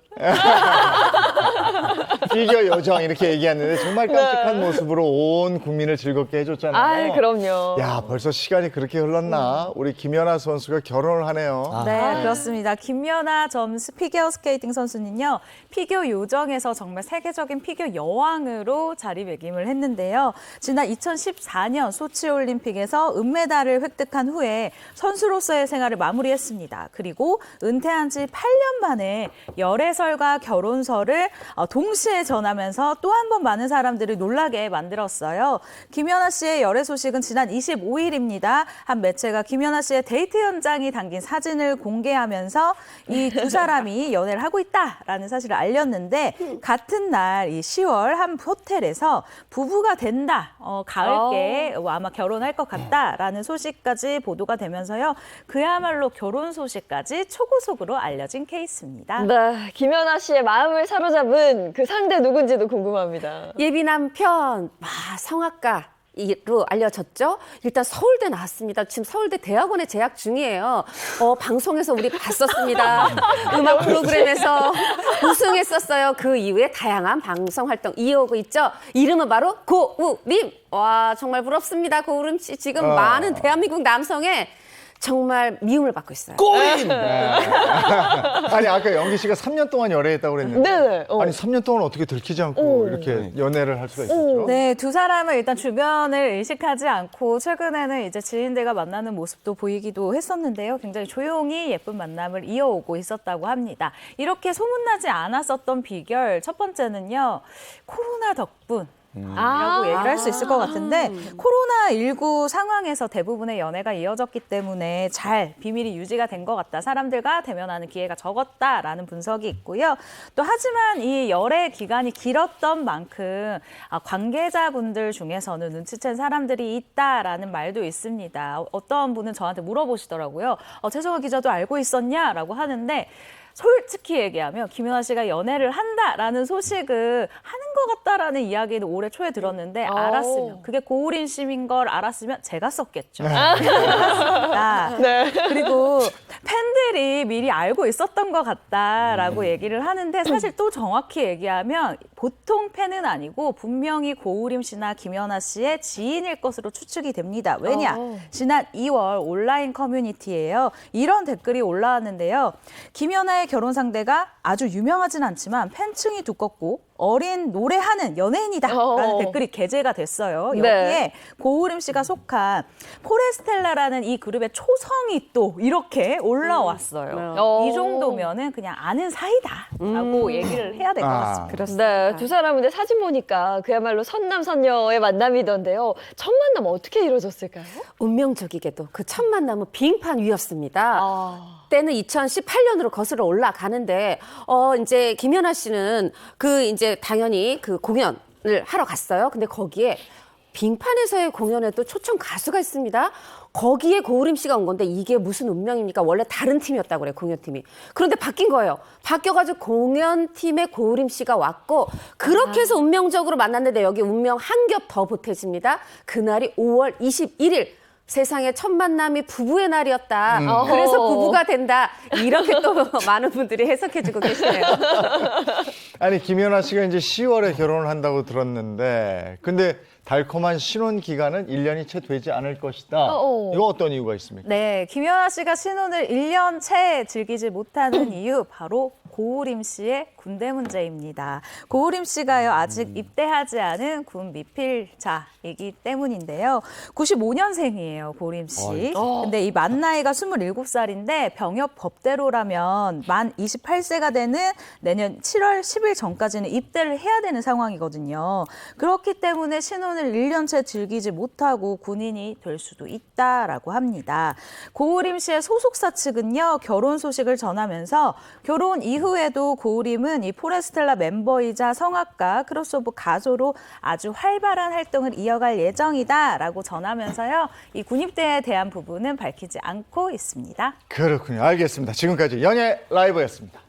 피겨 요정 이렇게 얘기했는데 정말 깜찍한 모습으로 온 국민을 즐겁게 해줬잖아요. 그럼요. 야, 벌써 시간이 그렇게 흘렀나? 우리 김연아 선수가 결혼을 하네요. 네, 그렇습니다. 김연아 전 피겨 스케이팅 선수는요, 피겨 요정에서 정말 세계적인 피겨 여왕으로 자리매김을 했는데요. 지난 2014년 소치올림픽에서 은메달을 획득한 후에 선수로서의 생활을 마무리했습니다. 그리고 은퇴한 지 8년 만에 열애설과 결혼설을 동시에 전하면서 또 한 번 많은 사람들을 놀라게 만들었어요. 김연아 씨의 열애 소식은 지난 25일입니다. 한 매체가 김연아 씨의 데이트 현장이 담긴 사진을 공개하면서 이 두 사람이 연애를 하고 있다라는 사실을 알렸는데 같은 날 이 10월 한 호텔에서 부부가 된다. 가을께 아마 결혼할 것 같다라는 소식까지 보도가 되면서요. 그야말로 결혼 소식까지 초고속으로 알려진 케이스입니다. 네, 김연아 씨의 마음을 사로잡은 그 상대 누군지도 궁금합니다. 예비 남편 성악가로 알려졌죠. 일단 서울대 나왔습니다. 지금 서울대 대학원에 재학 중이에요. 방송에서 우리 봤었습니다. 음악 프로그램에서 우승했었어요. 그 이후에 다양한 방송 활동 이어오고 있죠. 이름은 바로 고우림. 와, 정말 부럽습니다. 고우림 씨 지금 많은 대한민국 남성의 정말 미움을 받고 있어요. 꼬인! 아니, 아까 영기 씨가 3년 동안 열애했다고 그랬는데. 네네. 아니, 3년 동안 어떻게 들키지 않고 이렇게 연애를 할 수가 있었죠? 네, 두 사람은 일단 주변을 의식하지 않고 최근에는 이제 지인들과 만나는 모습도 보이기도 했었는데요. 굉장히 조용히 예쁜 만남을 이어오고 있었다고 합니다. 이렇게 소문나지 않았었던 비결 첫 번째는요. 코로나 덕분 라고 얘기를 할 수 있을 것 같은데 코로나19 상황에서 대부분의 연애가 이어졌기 때문에 잘 비밀이 유지가 된 것 같다. 사람들과 대면하는 기회가 적었다라는 분석이 있고요. 또 하지만 이 열애 기간이 길었던 만큼 관계자분들 중에서는 눈치챈 사람들이 있다라는 말도 있습니다. 어떤 분은 저한테 물어보시더라고요. 최정아 기자도 알고 있었냐라고 하는데 솔직히 얘기하면 김연아 씨가 연애를 한다라는 소식을 하는 것 같다라는 이야기는 올해 초에 들었는데 알았으면 그게 고우림 씨인 걸 알았으면 제가 썼겠죠. 네. 그리고 팬들이 미리 알고 있었던 것 같다라고 얘기를 하는데 사실 또 정확히 얘기하면 보통 팬은 아니고 분명히 고우림 씨나 김연아 씨의 지인일 것으로 추측이 됩니다. 왜냐? 지난 2월 온라인 커뮤니티에요. 이런 댓글이 올라왔는데요. 김연아의 결혼 상대가 아주 유명하진 않지만 팬층이 두껍고 어린 노래하는 연예인이다라는 댓글이 게재가 됐어요. 여기에 고우림 씨가 속한 포레스텔라라는 이 그룹의 초성이 또 이렇게 올라왔어요. 이 정도면은 그냥 아는 사이다라고 얘기를 해야 될 것 같습니다. 네, 두 사람은 근데 사진 보니까 그야말로 선남선녀의 만남이던데요. 첫 만남 어떻게 이루어졌을까요? 운명적이게도 그 첫 만남은 비행판 위였습니다. 때는 2018년으로 거슬러 올라가는데 이제 김연아 씨는 이제 당연히 그 공연을 하러 갔어요. 근데 거기에 빙판에서의 공연에도 초청 가수가 있습니다. 거기에 고우림 씨가 온 건데 이게 무슨 운명입니까? 원래 다른 팀이었다고 그래요, 공연팀이. 그런데 바뀐 거예요. 바뀌어가지고 공연팀에 고우림 씨가 왔고 그렇게 해서 운명적으로 만났는데 여기 운명 한 겹 더 보태집니다. 그날이 5월 21일. 세상의 첫 만남이 부부의 날이었다. 그래서 부부가 된다. 이렇게 또 많은 분들이 해석해주고 계시네요. 아니 김연아 씨가 이제 10월에 결혼을 한다고 들었는데 근데 달콤한 신혼 기간은 1년이 채 되지 않을 것이다. 이거 어떤 이유가 있습니까? 네, 김연아 씨가 신혼을 1년 채 즐기지 못하는 이유 바로 고우림 씨의 군대 문제입니다. 고우림 씨가요 아직 입대하지 않은 군 미필자이기 때문인데요. 95년생이에요, 고우림 씨. 근데 이 만 나이가 27살인데 병역 법대로라면 만 28세가 되는 내년 7월 10일 전까지는 입대를 해야 되는 상황이거든요. 그렇기 때문에 신혼을 1년째 즐기지 못하고 군인이 될 수도 있다라고 합니다. 고우림 씨의 소속사 측은요 결혼 소식을 전하면서 결혼 이후에도 고우림은 이 포레스텔라 멤버이자 성악가 크로스오버 가수로 아주 활발한 활동을 이어갈 예정이다라고 전하면서요 이 군입대에 대한 부분은 밝히지 않고 있습니다. 그렇군요. 알겠습니다. 지금까지 연예 라이브였습니다.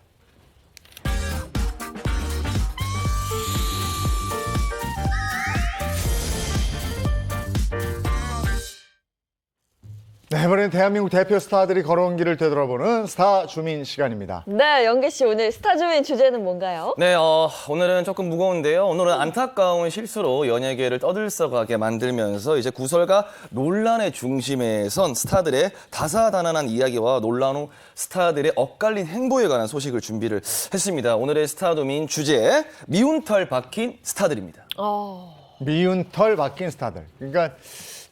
네, 이번엔 대한민국 대표 스타들이 걸어온 길을 되돌아보는 스타 주민 시간입니다. 네, 영계 씨 오늘 스타 주민 주제는 뭔가요? 네, 오늘은 조금 무거운데요. 오늘은 안타까운 실수로 연예계를 떠들썩하게 만들면서 이제 구설과 논란의 중심에 선 스타들의 다사다난한 이야기와 놀라운 후 스타들의 엇갈린 행보에 관한 소식을 준비를 했습니다. 오늘의 스타 주민 주제, 미운 털 박힌 스타들입니다. 미운 털 박힌 스타들. 그러니까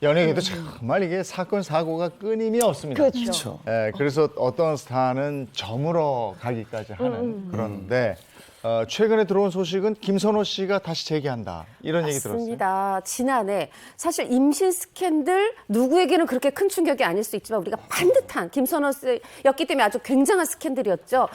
연예계도 정말 이게 사건 사고가 끊임이 없습니다. 그렇죠. 예, 그래서 어떤 스타는 저물어 가기까지 하는 그런데 최근에 들어온 소식은 김선호 씨가 다시 재기한다. 이런 얘기 들었어요. 맞습니다. 지난해 사실 임신 스캔들 누구에게는 그렇게 큰 충격이 아닐 수 있지만 우리가 반듯한 김선호 씨였기 때문에 아주 굉장한 스캔들이었죠.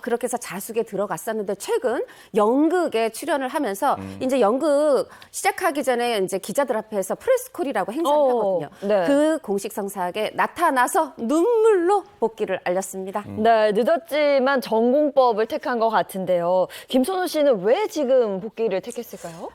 그렇게 해서 자숙에 들어갔었는데 최근 연극에 출연을 하면서 이제 연극 시작하기 전에 이제 기자들 앞에서 프레스콜이라고 행사를 하거든요. 네. 그 공식 성사하게 나타나서 눈물로 복귀를 알렸습니다. 네, 늦었지만 전공법을 택한 것 같은데요. 김선호 씨는 왜 지금 복귀를 택했을까요?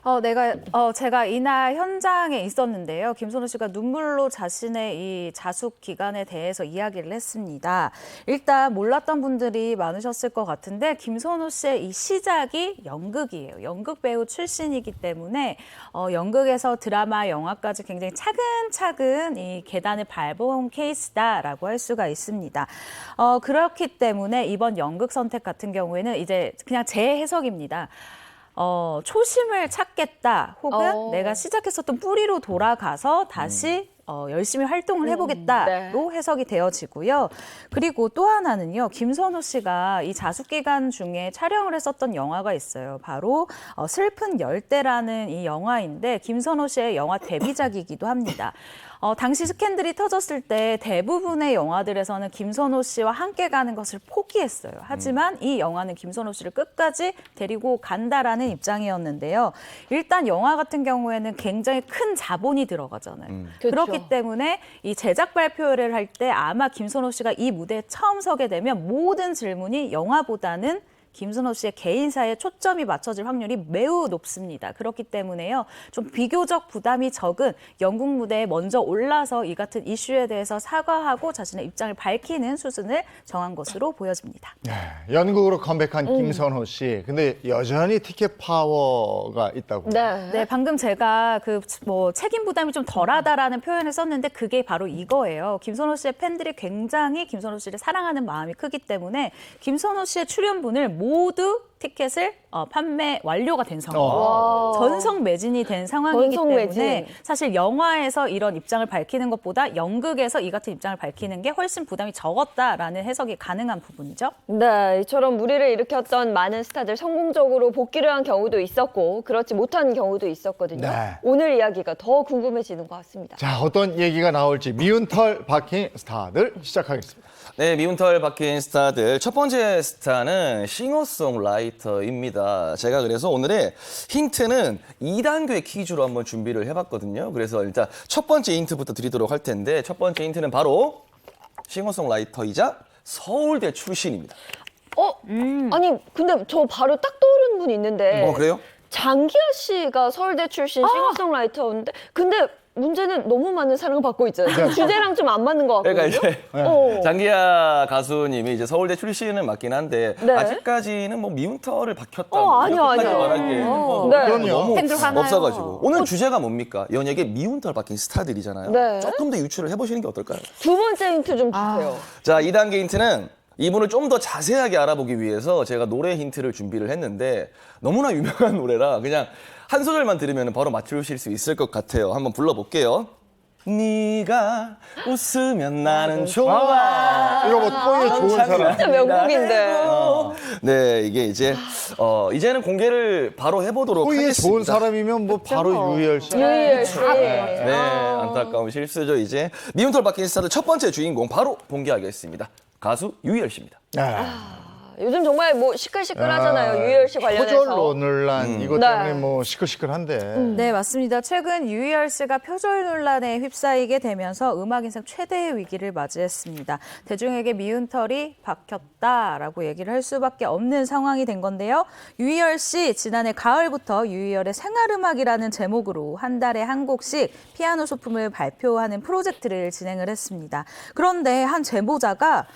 제가 이날 현장에 있었는데요. 김선호 씨가 눈물로 자신의 이 자숙 기간에 대해서 이야기를 했습니다. 일단 몰랐던 분들이 많으셨을 것 같은데 김선호 씨의 이 시작이 연극이에요. 연극 배우 출신이기 때문에 연극에서 드라마, 영화까지 굉장히 차근차근 이 계단을 밟아온 케이스다라고 할 수가 있습니다. 그렇기 때문에 이번 연극 선택 같은 경우에는 이제 그냥 제 해석입니다. 초심을 찾겠다 혹은 내가 시작했었던 뿌리로 돌아가서 다시 열심히 활동을 해보겠다로 해석이 되어지고요. 그리고 또 하나는요. 김선호 씨가 이 자숙기간 중에 촬영을 했었던 영화가 있어요. 바로 슬픈 열대라는 이 영화인데 김선호 씨의 영화 데뷔작이기도 합니다. 당시 스캔들이 터졌을 때 대부분의 영화들에서는 김선호 씨와 함께 가는 것을 포기했어요. 하지만 이 영화는 김선호 씨를 끝까지 데리고 간다라는 입장이었는데요. 일단 영화 같은 경우에는 굉장히 큰 자본이 들어가잖아요. 그렇기 때문에 이 제작 발표를 할 때 아마 김선호 씨가 이 무대에 처음 서게 되면 모든 질문이 영화보다는 김선호 씨의 개인사에 초점이 맞춰질 확률이 매우 높습니다. 그렇기 때문에요. 좀 비교적 부담이 적은 연극 무대에 먼저 올라서 이 같은 이슈에 대해서 사과하고 자신의 입장을 밝히는 수순을 정한 것으로 보여집니다. 네, 연극으로 컴백한 김선호 씨. 근데 여전히 티켓 파워가 있다고. 네, 방금 제가 그 책임 부담이 좀 덜하다라는 표현을 썼는데 그게 바로 이거예요. 김선호 씨의 팬들이 굉장히 김선호 씨를 사랑하는 마음이 크기 때문에 김선호 씨의 출연분을 모두 티켓을 판매 완료가 된 상황. 전성 매진이 된 상황이기 전성 때문에 매진. 사실 영화에서 이런 입장을 밝히는 것보다 연극에서 이 같은 입장을 밝히는 게 훨씬 부담이 적었다라는 해석이 가능한 부분이죠. 네, 이처럼 무리를 일으켰던 많은 스타들 성공적으로 복귀를 한 경우도 있었고 그렇지 못한 경우도 있었거든요. 네. 오늘 이야기가 더 궁금해지는 것 같습니다. 자, 어떤 얘기가 나올지 미운 털 박힌 스타들 시작하겠습니다. 네, 미운 털 박힌 스타들. 첫 번째 스타는 싱어송라이터입니다. 제가 그래서 오늘의 힌트는 2단계 퀴즈로 한번 준비를 해봤거든요. 그래서 일단 첫 번째 힌트부터 드리도록 할 텐데 첫 번째 힌트는 바로 싱어송라이터이자 서울대 출신입니다. 아니 근데 저 바로 딱 떠오르는 분이 있는데 그래요? 장기하 씨가 서울대 출신 싱어송라이터인데 근데 문제는 너무 많은 사랑을 받고 있잖아요. 주제랑 좀 안 맞는 것 같거든요. 그러니까 이제 장기하 가수님이 이제 서울대 출신은 맞긴 한데 네. 아직까지는 뭐 미운 털을 박혔다. 아니요, 아니요. 말한 게 네. 너무 팬들 화나요. 없어가지고 오늘 주제가 뭡니까? 연예계 미운 털 박힌 스타들이잖아요. 네. 조금 더 유추를 해보시는 게 어떨까요? 두 번째 힌트 좀 주세요. 자, 2단계 힌트는 이분을 좀 더 자세하게 알아보기 위해서 제가 노래 힌트를 준비를 했는데 너무나 유명한 노래라 그냥 한 소절만 들으면 바로 맞추실 수 있을 것 같아요. 한번 불러볼게요. 네가 웃으면 나는 좋아. 이거 뭐 뽕이 좋은 사람. 진짜 명곡인데. 네, 이게 이제 이제는 공개를 바로 해보도록 뽕이 하겠습니다. 좋은 사람이면 뭐 바로 유희열 씨. 유희열 씨. 네, 안타까운 실수죠. 이제 미운털 박힌 스타들 첫 번째 주인공 바로 공개하겠습니다. 가수 유희열 씨입니다. 요즘 정말 뭐 시끌시끌하잖아요. 유희열 씨 관련해서. 표절 논란 이것 때문에 뭐 시끌시끌한데. 네, 맞습니다. 최근 유희열 씨가 표절 논란에 휩싸이게 되면서 음악 인생 최대의 위기를 맞이했습니다. 대중에게 미운 털이 박혔다라고 얘기를 할 수밖에 없는 상황이 된 건데요. 유희열 씨 지난해 가을부터 유희열의 생활음악이라는 제목으로 한 달에 한 곡씩 피아노 소품을 발표하는 프로젝트를 진행을 했습니다. 그런데 한 제보자가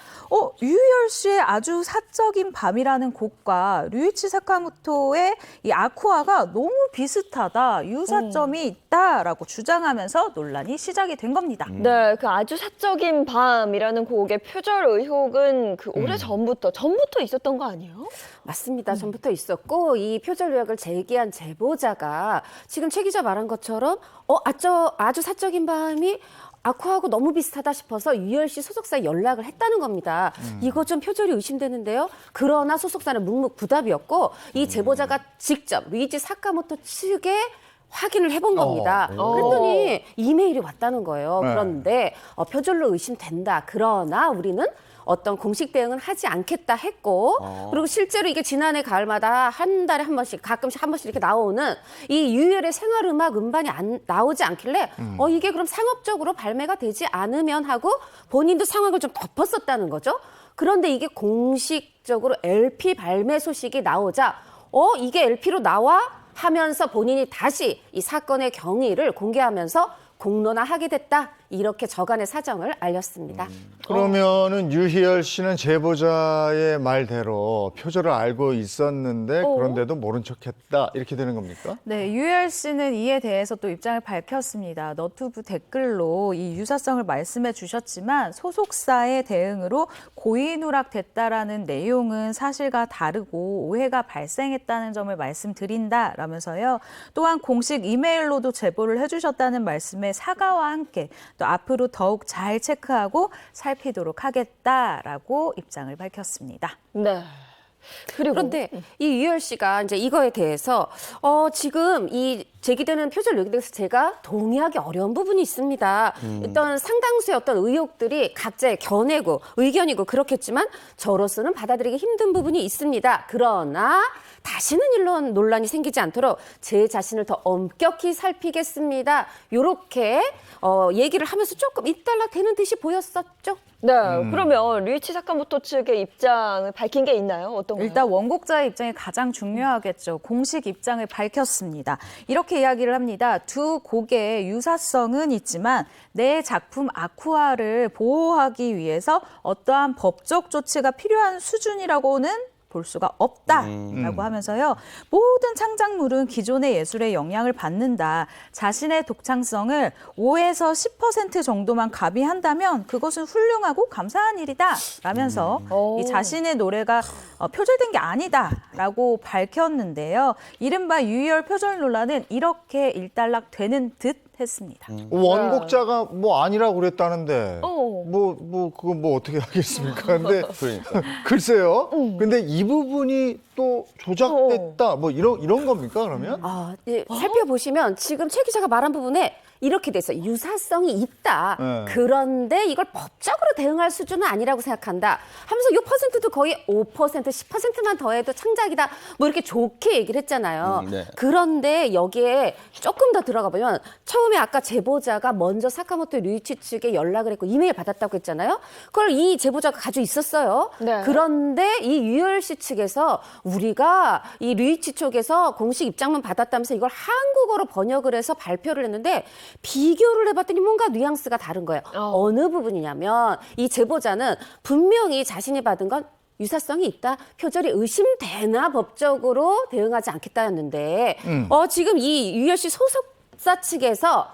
유희열 씨의 아주 사적인 밤이라는 곡과 류이치 사카모토의 이 아쿠아가 너무 비슷하다, 유사점이 있다라고 주장하면서 논란이 시작이 된 겁니다. 네, 그 아주 사적인 밤이라는 곡의 표절 의혹은 그 오래 전부터 있었던 거 아니에요? 맞습니다. 전부터 있었고 이 표절 의혹을 제기한 제보자가 지금 최 기자 말한 것처럼 아주 사적인 밤이 아쿠아하고 너무 비슷하다 싶어서 유희열 씨 소속사에 연락을 했다는 겁니다. 이거 좀 표절이 의심되는데요. 그러나 소속사는 묵묵부답이었고 이 제보자가 직접 루이지 사카모토 측에 확인을 해본 겁니다. 그랬더니 이메일이 왔다는 거예요. 네. 그런데 표절로 의심된다. 그러나 우리는 어떤 공식 대응은 하지 않겠다 했고 그리고 실제로 이게 지난해 가을마다 한 달에 한 번씩 가끔씩 한 번씩 이렇게 나오는 이 유희열의 생활음악 음반이 나오지 않길래 이게 그럼 상업적으로 발매가 되지 않으면 하고 본인도 상황을 좀 덮었었다는 거죠. 그런데 이게 공식적으로 LP 발매 소식이 나오자 이게 LP로 나와 하면서 본인이 다시 이 사건의 경위를 공개하면서 공론화하게 됐다. 이렇게 저간의 사정을 알렸습니다. 그러면은 유희열 씨는 제보자의 말대로 표절을 알고 있었는데 그런데도 모른 척했다 이렇게 되는 겁니까? 네, 유희열 씨는 이에 대해서 또 입장을 밝혔습니다. 너튜브 댓글로 이 유사성을 말씀해 주셨지만 소속사의 대응으로 고의누락됐다라는 내용은 사실과 다르고 오해가 발생했다는 점을 말씀드린다라면서요. 또한 공식 이메일로도 제보를 해주셨다는 말씀에 사과와 함께 또 앞으로 더욱 잘 체크하고 살피도록 하겠다라고 입장을 밝혔습니다. 네. 그리고 그런데 이 유열 씨가 이제 이거에 대해서 지금 이 제기되는 표절 의혹에 대해서 제가 동의하기 어려운 부분이 있습니다. 일단 상당수의 어떤 의혹들이 각자의 견해고 의견이고 그렇겠지만 저로서는 받아들이기 힘든 부분이 있습니다. 그러나 다시는 이런 논란이 생기지 않도록 제 자신을 더 엄격히 살피겠습니다. 이렇게 얘기를 하면서 조금 일단락되는 듯이 보였었죠. 네, 그러면 류이치 사카모토 측의 입장을 밝힌 게 있나요? 어떤가요? 일단 원곡자의 입장이 가장 중요하겠죠. 공식 입장을 밝혔습니다. 이렇게 이야기를 합니다. 두 곡의 유사성은 있지만 내 작품 아쿠아를 보호하기 위해서 어떠한 법적 조치가 필요한 수준이라고는 볼 수가 없다라고 하면서요. 모든 창작물은 기존의 예술의 영향을 받는다. 자신의 독창성을 5에서 10% 정도만 가미한다면 그것은 훌륭하고 감사한 일이다. 라면서 이 자신의 노래가 표절된 게 아니다라고 밝혔는데요. 이른바 유희열 표절 논란은 이렇게 일단락되는 듯 했습니다. 원곡자가 뭐 아니라고 그랬다는데 그거 뭐 어떻게 하겠습니까? 근데 그러니까. 글쎄요. 근데 이 부분이 또 조작됐다 뭐 이런 겁니까 그러면? 살펴보시면 지금 최 기자가 말한 부분에 이렇게 돼 있어요. 유사성이 있다. 네. 그런데 이걸 법적으로 대응할 수준은 아니라고 생각한다. 하면서 이 퍼센트도 거의 5%, 10%만 더해도 창작이다. 뭐 이렇게 좋게 얘기를 했잖아요. 네. 그런데 여기에 조금 더 들어가 보면 처음에 아까 제보자가 먼저 사카모토 류이치 측에 연락을 했고 이메일 받았다고 했잖아요. 그걸 이 제보자가 가지고 있었어요. 네. 그런데 이 유열 씨 측에서 우리가 이 류이치 쪽에서 공식 입장문 받았다면서 이걸 한국어로 번역을 해서 발표를 했는데 비교를 해봤더니 뭔가 뉘앙스가 다른 거예요. 어느 부분이냐면 이 제보자는 분명히 자신이 받은 건 유사성이 있다. 표절이 의심되나 법적으로 대응하지 않겠다였는데 지금 이 유열 씨 소속사 측에서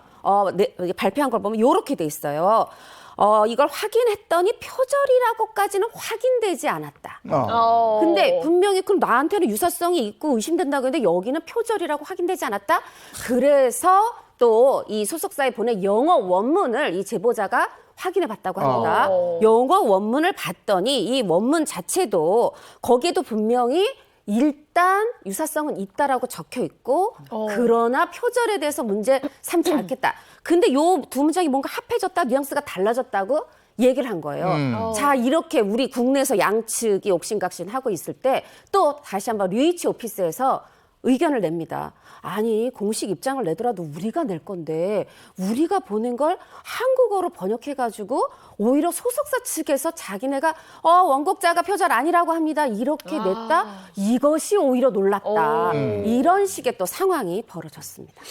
발표한 걸 보면 이렇게 돼 있어요. 이걸 확인했더니 표절이라고까지는 확인되지 않았다. 근데 분명히 그럼 나한테는 유사성이 있고 의심된다고 했는데 여기는 표절이라고 확인되지 않았다. 그래서 또 이 소속사에 보낸 영어 원문을 이 제보자가 확인해 봤다고 합니다. 영어 원문을 봤더니 이 원문 자체도 거기에도 분명히 일단 유사성은 있다라고 적혀 있고 그러나 표절에 대해서 문제 삼지 않겠다. 근데 요 두 문장이 뭔가 합해졌다, 뉘앙스가 달라졌다고 얘기를 한 거예요. 자, 이렇게 우리 국내에서 양측이 옥신각신하고 있을 때 또 다시 한번 류이치 오피스에서 의견을 냅니다. 아니, 공식 입장을 내더라도 우리가 낼 건데 우리가 보낸 걸 한국어로 번역해가지고 오히려 소속사 측에서 자기네가 원곡자가 표절 아니라고 합니다. 이렇게 냈다? 이것이 오히려 놀랍다. 이런 식의 또 상황이 벌어졌습니다.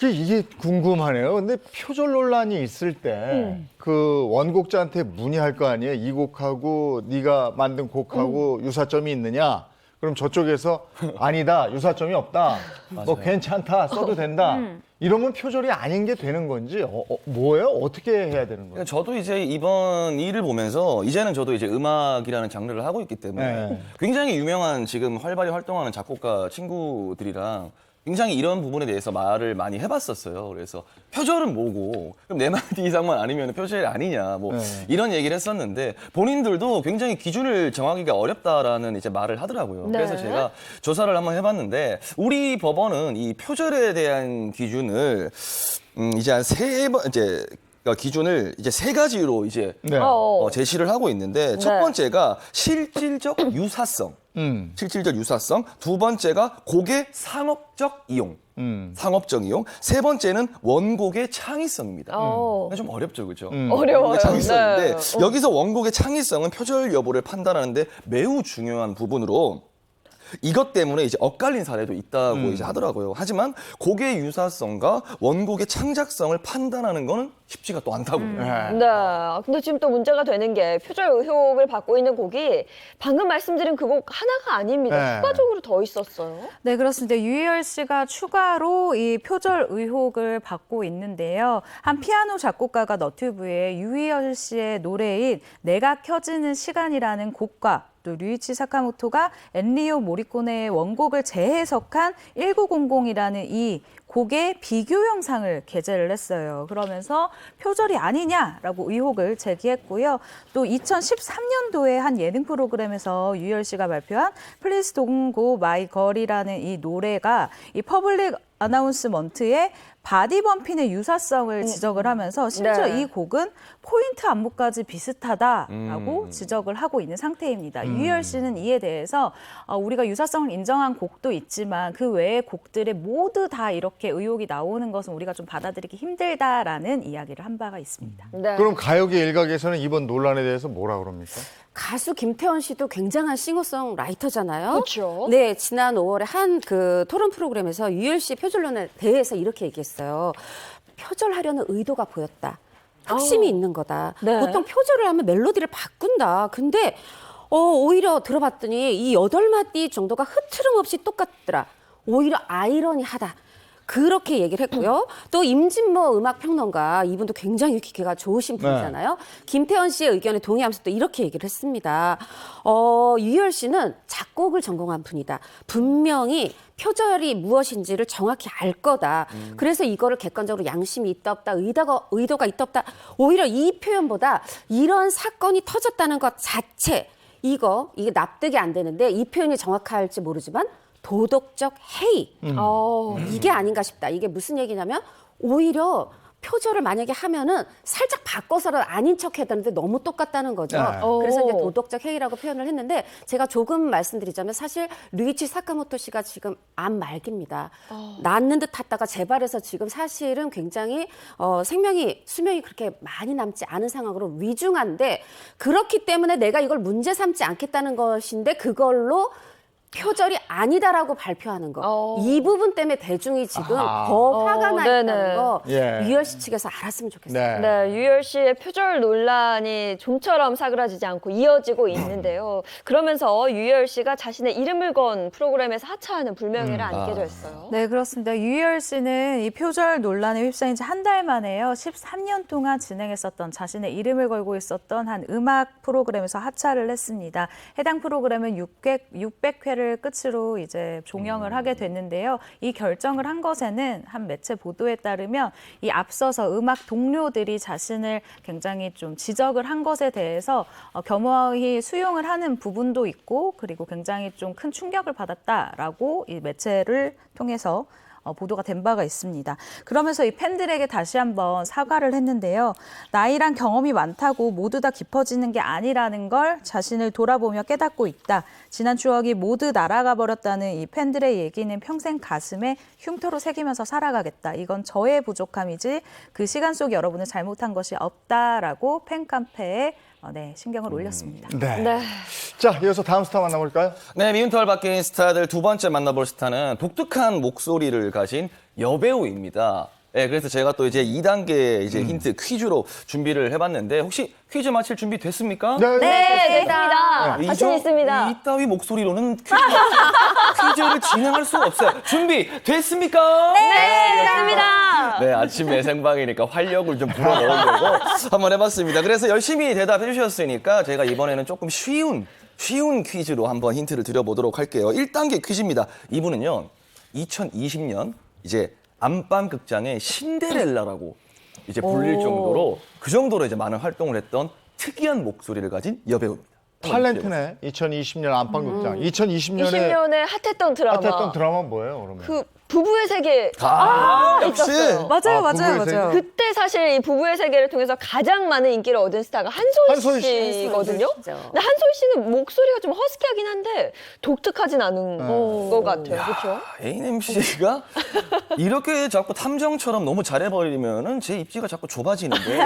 이게 궁금하네요. 근데 표절 논란이 있을 때 그 원곡자한테 문의할 거 아니에요. 이 곡하고 네가 만든 곡하고 유사점이 있느냐? 그럼 저쪽에서 아니다, 유사점이 없다, 뭐 괜찮다, 써도 된다. 이러면 표절이 아닌 게 되는 건지 뭐예요? 어떻게 해야 되는 거예요? 저도 이제 이번 일을 보면서 이제는 저도 이제 음악이라는 장르를 하고 있기 때문에 네. 굉장히 유명한 지금 활발히 활동하는 작곡가 친구들이랑 굉장히 이런 부분에 대해서 말을 많이 해봤었어요. 그래서 표절은 뭐고 그럼 네 마디 이상만 아니면 표절이 아니냐 뭐 이런 얘기를 했었는데 본인들도 굉장히 기준을 정하기가 어렵다라는 이제 말을 하더라고요. 네. 그래서 제가 조사를 한번 해봤는데 우리 법원은 이 표절에 대한 기준을 이제 한 기준을 이제 세 가지로 이제 네. 제시를 하고 있는데 첫 번째가 실질적 유사성. 실질적 유사성. 두 번째가 곡의 상업적 이용. 상업적 이용. 세 번째는 원곡의 창의성입니다. 좀 어렵죠, 그렇죠? 어려워요. 원곡의 창의성인데 네. 여기서 원곡의 창의성은 표절 여부를 판단하는데 매우 중요한 부분으로 이것 때문에 이제 엇갈린 사례도 있다고 이제 하더라고요. 하지만 곡의 유사성과 원곡의 창작성을 판단하는 거는 쉽지가 또 않다고. 네. 근데 지금 또 문제가 되는 게 표절 의혹을 받고 있는 곡이 방금 말씀드린 그 곡 하나가 아닙니다. 네. 추가적으로 더 있었어요. 네, 그렇습니다. 유희열 씨가 추가로 이 표절 의혹을 받고 있는데요. 한 피아노 작곡가가 너튜브에 유희열 씨의 노래인 내가 켜지는 시간이라는 곡과 또 류이치 사카모토가 엔리오 모리코네의 원곡을 재해석한 1900이라는 이 곡의 비교 영상을 게재를 했어요. 그러면서 표절이 아니냐라고 의혹을 제기했고요. 또 2013년도에 한 예능 프로그램에서 유열 씨가 발표한 Please Don't Go My Girl이라는 이 노래가 이 퍼블릭 어나운스먼트의 바디범핀의 유사성을 지적을 하면서 심지어 네. 이 곡은 포인트 안무까지 비슷하다라고 지적을 하고 있는 상태입니다. 유열 씨는 이에 대해서 우리가 유사성을 인정한 곡도 있지만 그 외의 곡들에 모두 다 이렇게 의혹이 나오는 것은 우리가 좀 받아들이기 힘들다라는 이야기를 한 바가 있습니다. 네. 그럼 가요계 일각에서는 이번 논란에 대해서 뭐라 그럽니까? 가수 김태원 씨도 굉장한 싱어송라이터잖아요. 그렇죠. 네, 지난 5월에 한 그 토론 프로그램에서 유열 씨 표절론에 대해서 이렇게 얘기했어요. 표절하려는 의도가 보였다. 흑심이 있는 거다. 네. 보통 표절을 하면 멜로디를 바꾼다. 근데 오히려 들어봤더니 이 8마디 정도가 흐트름 없이 똑같더라. 오히려 아이러니하다. 그렇게 얘기를 했고요. 또 임진모 음악평론가, 이분도 굉장히 귀가 좋으신 분이잖아요. 김태원 씨의 의견에 동의하면서 또 이렇게 얘기를 했습니다. 유열 씨는 작곡을 전공한 분이다. 분명히 표절이 무엇인지를 정확히 알 거다. 그래서 이거를 객관적으로 양심이 있다 없다, 의도가 있다 없다. 오히려 이 표현보다 이런 사건이 터졌다는 것 자체, 이게 납득이 안 되는데 이 표현이 정확할지 모르지만 도덕적 해이. 이게 아닌가 싶다. 이게 무슨 얘기냐면 오히려 표절을 만약에 하면은 살짝 바꿔서라도 아닌 척 해야 되는데 너무 똑같다는 거죠. 네. 그래서 이제 도덕적 해이라고 표현을 했는데 제가 조금 말씀드리자면 사실 류이치 사카모토 씨가 지금 암 말기입니다. 낫는 듯 하다가 재발해서 지금 사실은 굉장히 수명이 그렇게 많이 남지 않은 상황으로 위중한데 그렇기 때문에 내가 이걸 문제 삼지 않겠다는 것인데 그걸로 표절이 아니다라고 발표하는 거. 이 부분 때문에 대중이 지금 더 화가 나 있다는 네네. 거 예. 유열 씨 측에서 알았으면 좋겠어요. 네. 네, 유열 씨의 표절 논란이 좀처럼 사그라지지 않고 이어지고 있는데요. 그러면서 유열 씨가 자신의 이름을 건 프로그램에서 하차하는 불명예를 안게 됐어요. 네, 그렇습니다. 유열 씨는 이 표절 논란에 휩싸인 지 한 달 만에요. 13년 동안 진행했었던 자신의 이름을 걸고 있었던 한 음악 프로그램에서 하차를 했습니다. 해당 프로그램은 600회를 끝으로 이제 종영을 하게 됐는데요. 이 결정을 한 것에는 한 매체 보도에 따르면 이 앞서서 음악 동료들이 자신을 굉장히 좀 지적을 한 것에 대해서 겸허히 수용을 하는 부분도 있고 그리고 굉장히 좀 큰 충격을 받았다라고 이 매체를 통해서 보도가 된 바가 있습니다. 그러면서 이 팬들에게 다시 한번 사과를 했는데요. 나이랑 경험이 많다고 모두 다 깊어지는 게 아니라는 걸 자신을 돌아보며 깨닫고 있다. 지난 추억이 모두 날아가 버렸다는 이 팬들의 얘기는 평생 가슴에 흉터로 새기면서 살아가겠다. 이건 저의 부족함이지 그 시간 속 여러분은 잘못한 것이 없다라고 팬카페에 신경을 올렸습니다. 네. 네. 자, 이어서 다음 스타 만나볼까요? 네, 미운털 바뀐 스타들 두 번째 만나볼 스타는 독특한 목소리를 가진 여배우입니다. 네, 그래서 제가 또 이제 2단계 힌트 퀴즈로 준비를 해봤는데 혹시 퀴즈 마칠 준비 됐습니까? 네. 네, 됐습니다. 네. 자신 있습니다. 이따위 목소리로는 퀴즈를 진행할 수가 없어요. 준비 됐습니까? 네, 됐습니다. 네, 아침에 생방이니까 활력을 좀 불어넣으려고 한번 해봤습니다. 그래서 열심히 대답해 주셨으니까 제가 이번에는 조금 쉬운 퀴즈로 한번 힌트를 드려보도록 할게요. 1단계 퀴즈입니다. 이분은요, 2020년 이제 안방 극장의 신데렐라라고 이제 불릴 정도로 그 정도로 이제 많은 활동을 했던 특이한 목소리를 가진 여배우입니다. 탤런트네. 2020년 안방극장. 2020년에 20년에 핫했던 드라마. 핫했던 드라마는 뭐예요, 그러면? 그 부부의 세계. 역시 있었어요. 맞아요, 부부의 맞아요. 세계? 그때 사실 이 부부의 세계를 통해서 가장 많은 인기를 얻은 스타가 한소희 한소희 씨. 씨거든요. 진짜. 근데 한소희 씨는 목소리가 좀 허스키하긴 한데 독특하진 않은 것 같아요. 그렇죠? AMC가 이렇게 자꾸 탐정처럼 너무 잘해버리면은 제 입지가 자꾸 좁아지는데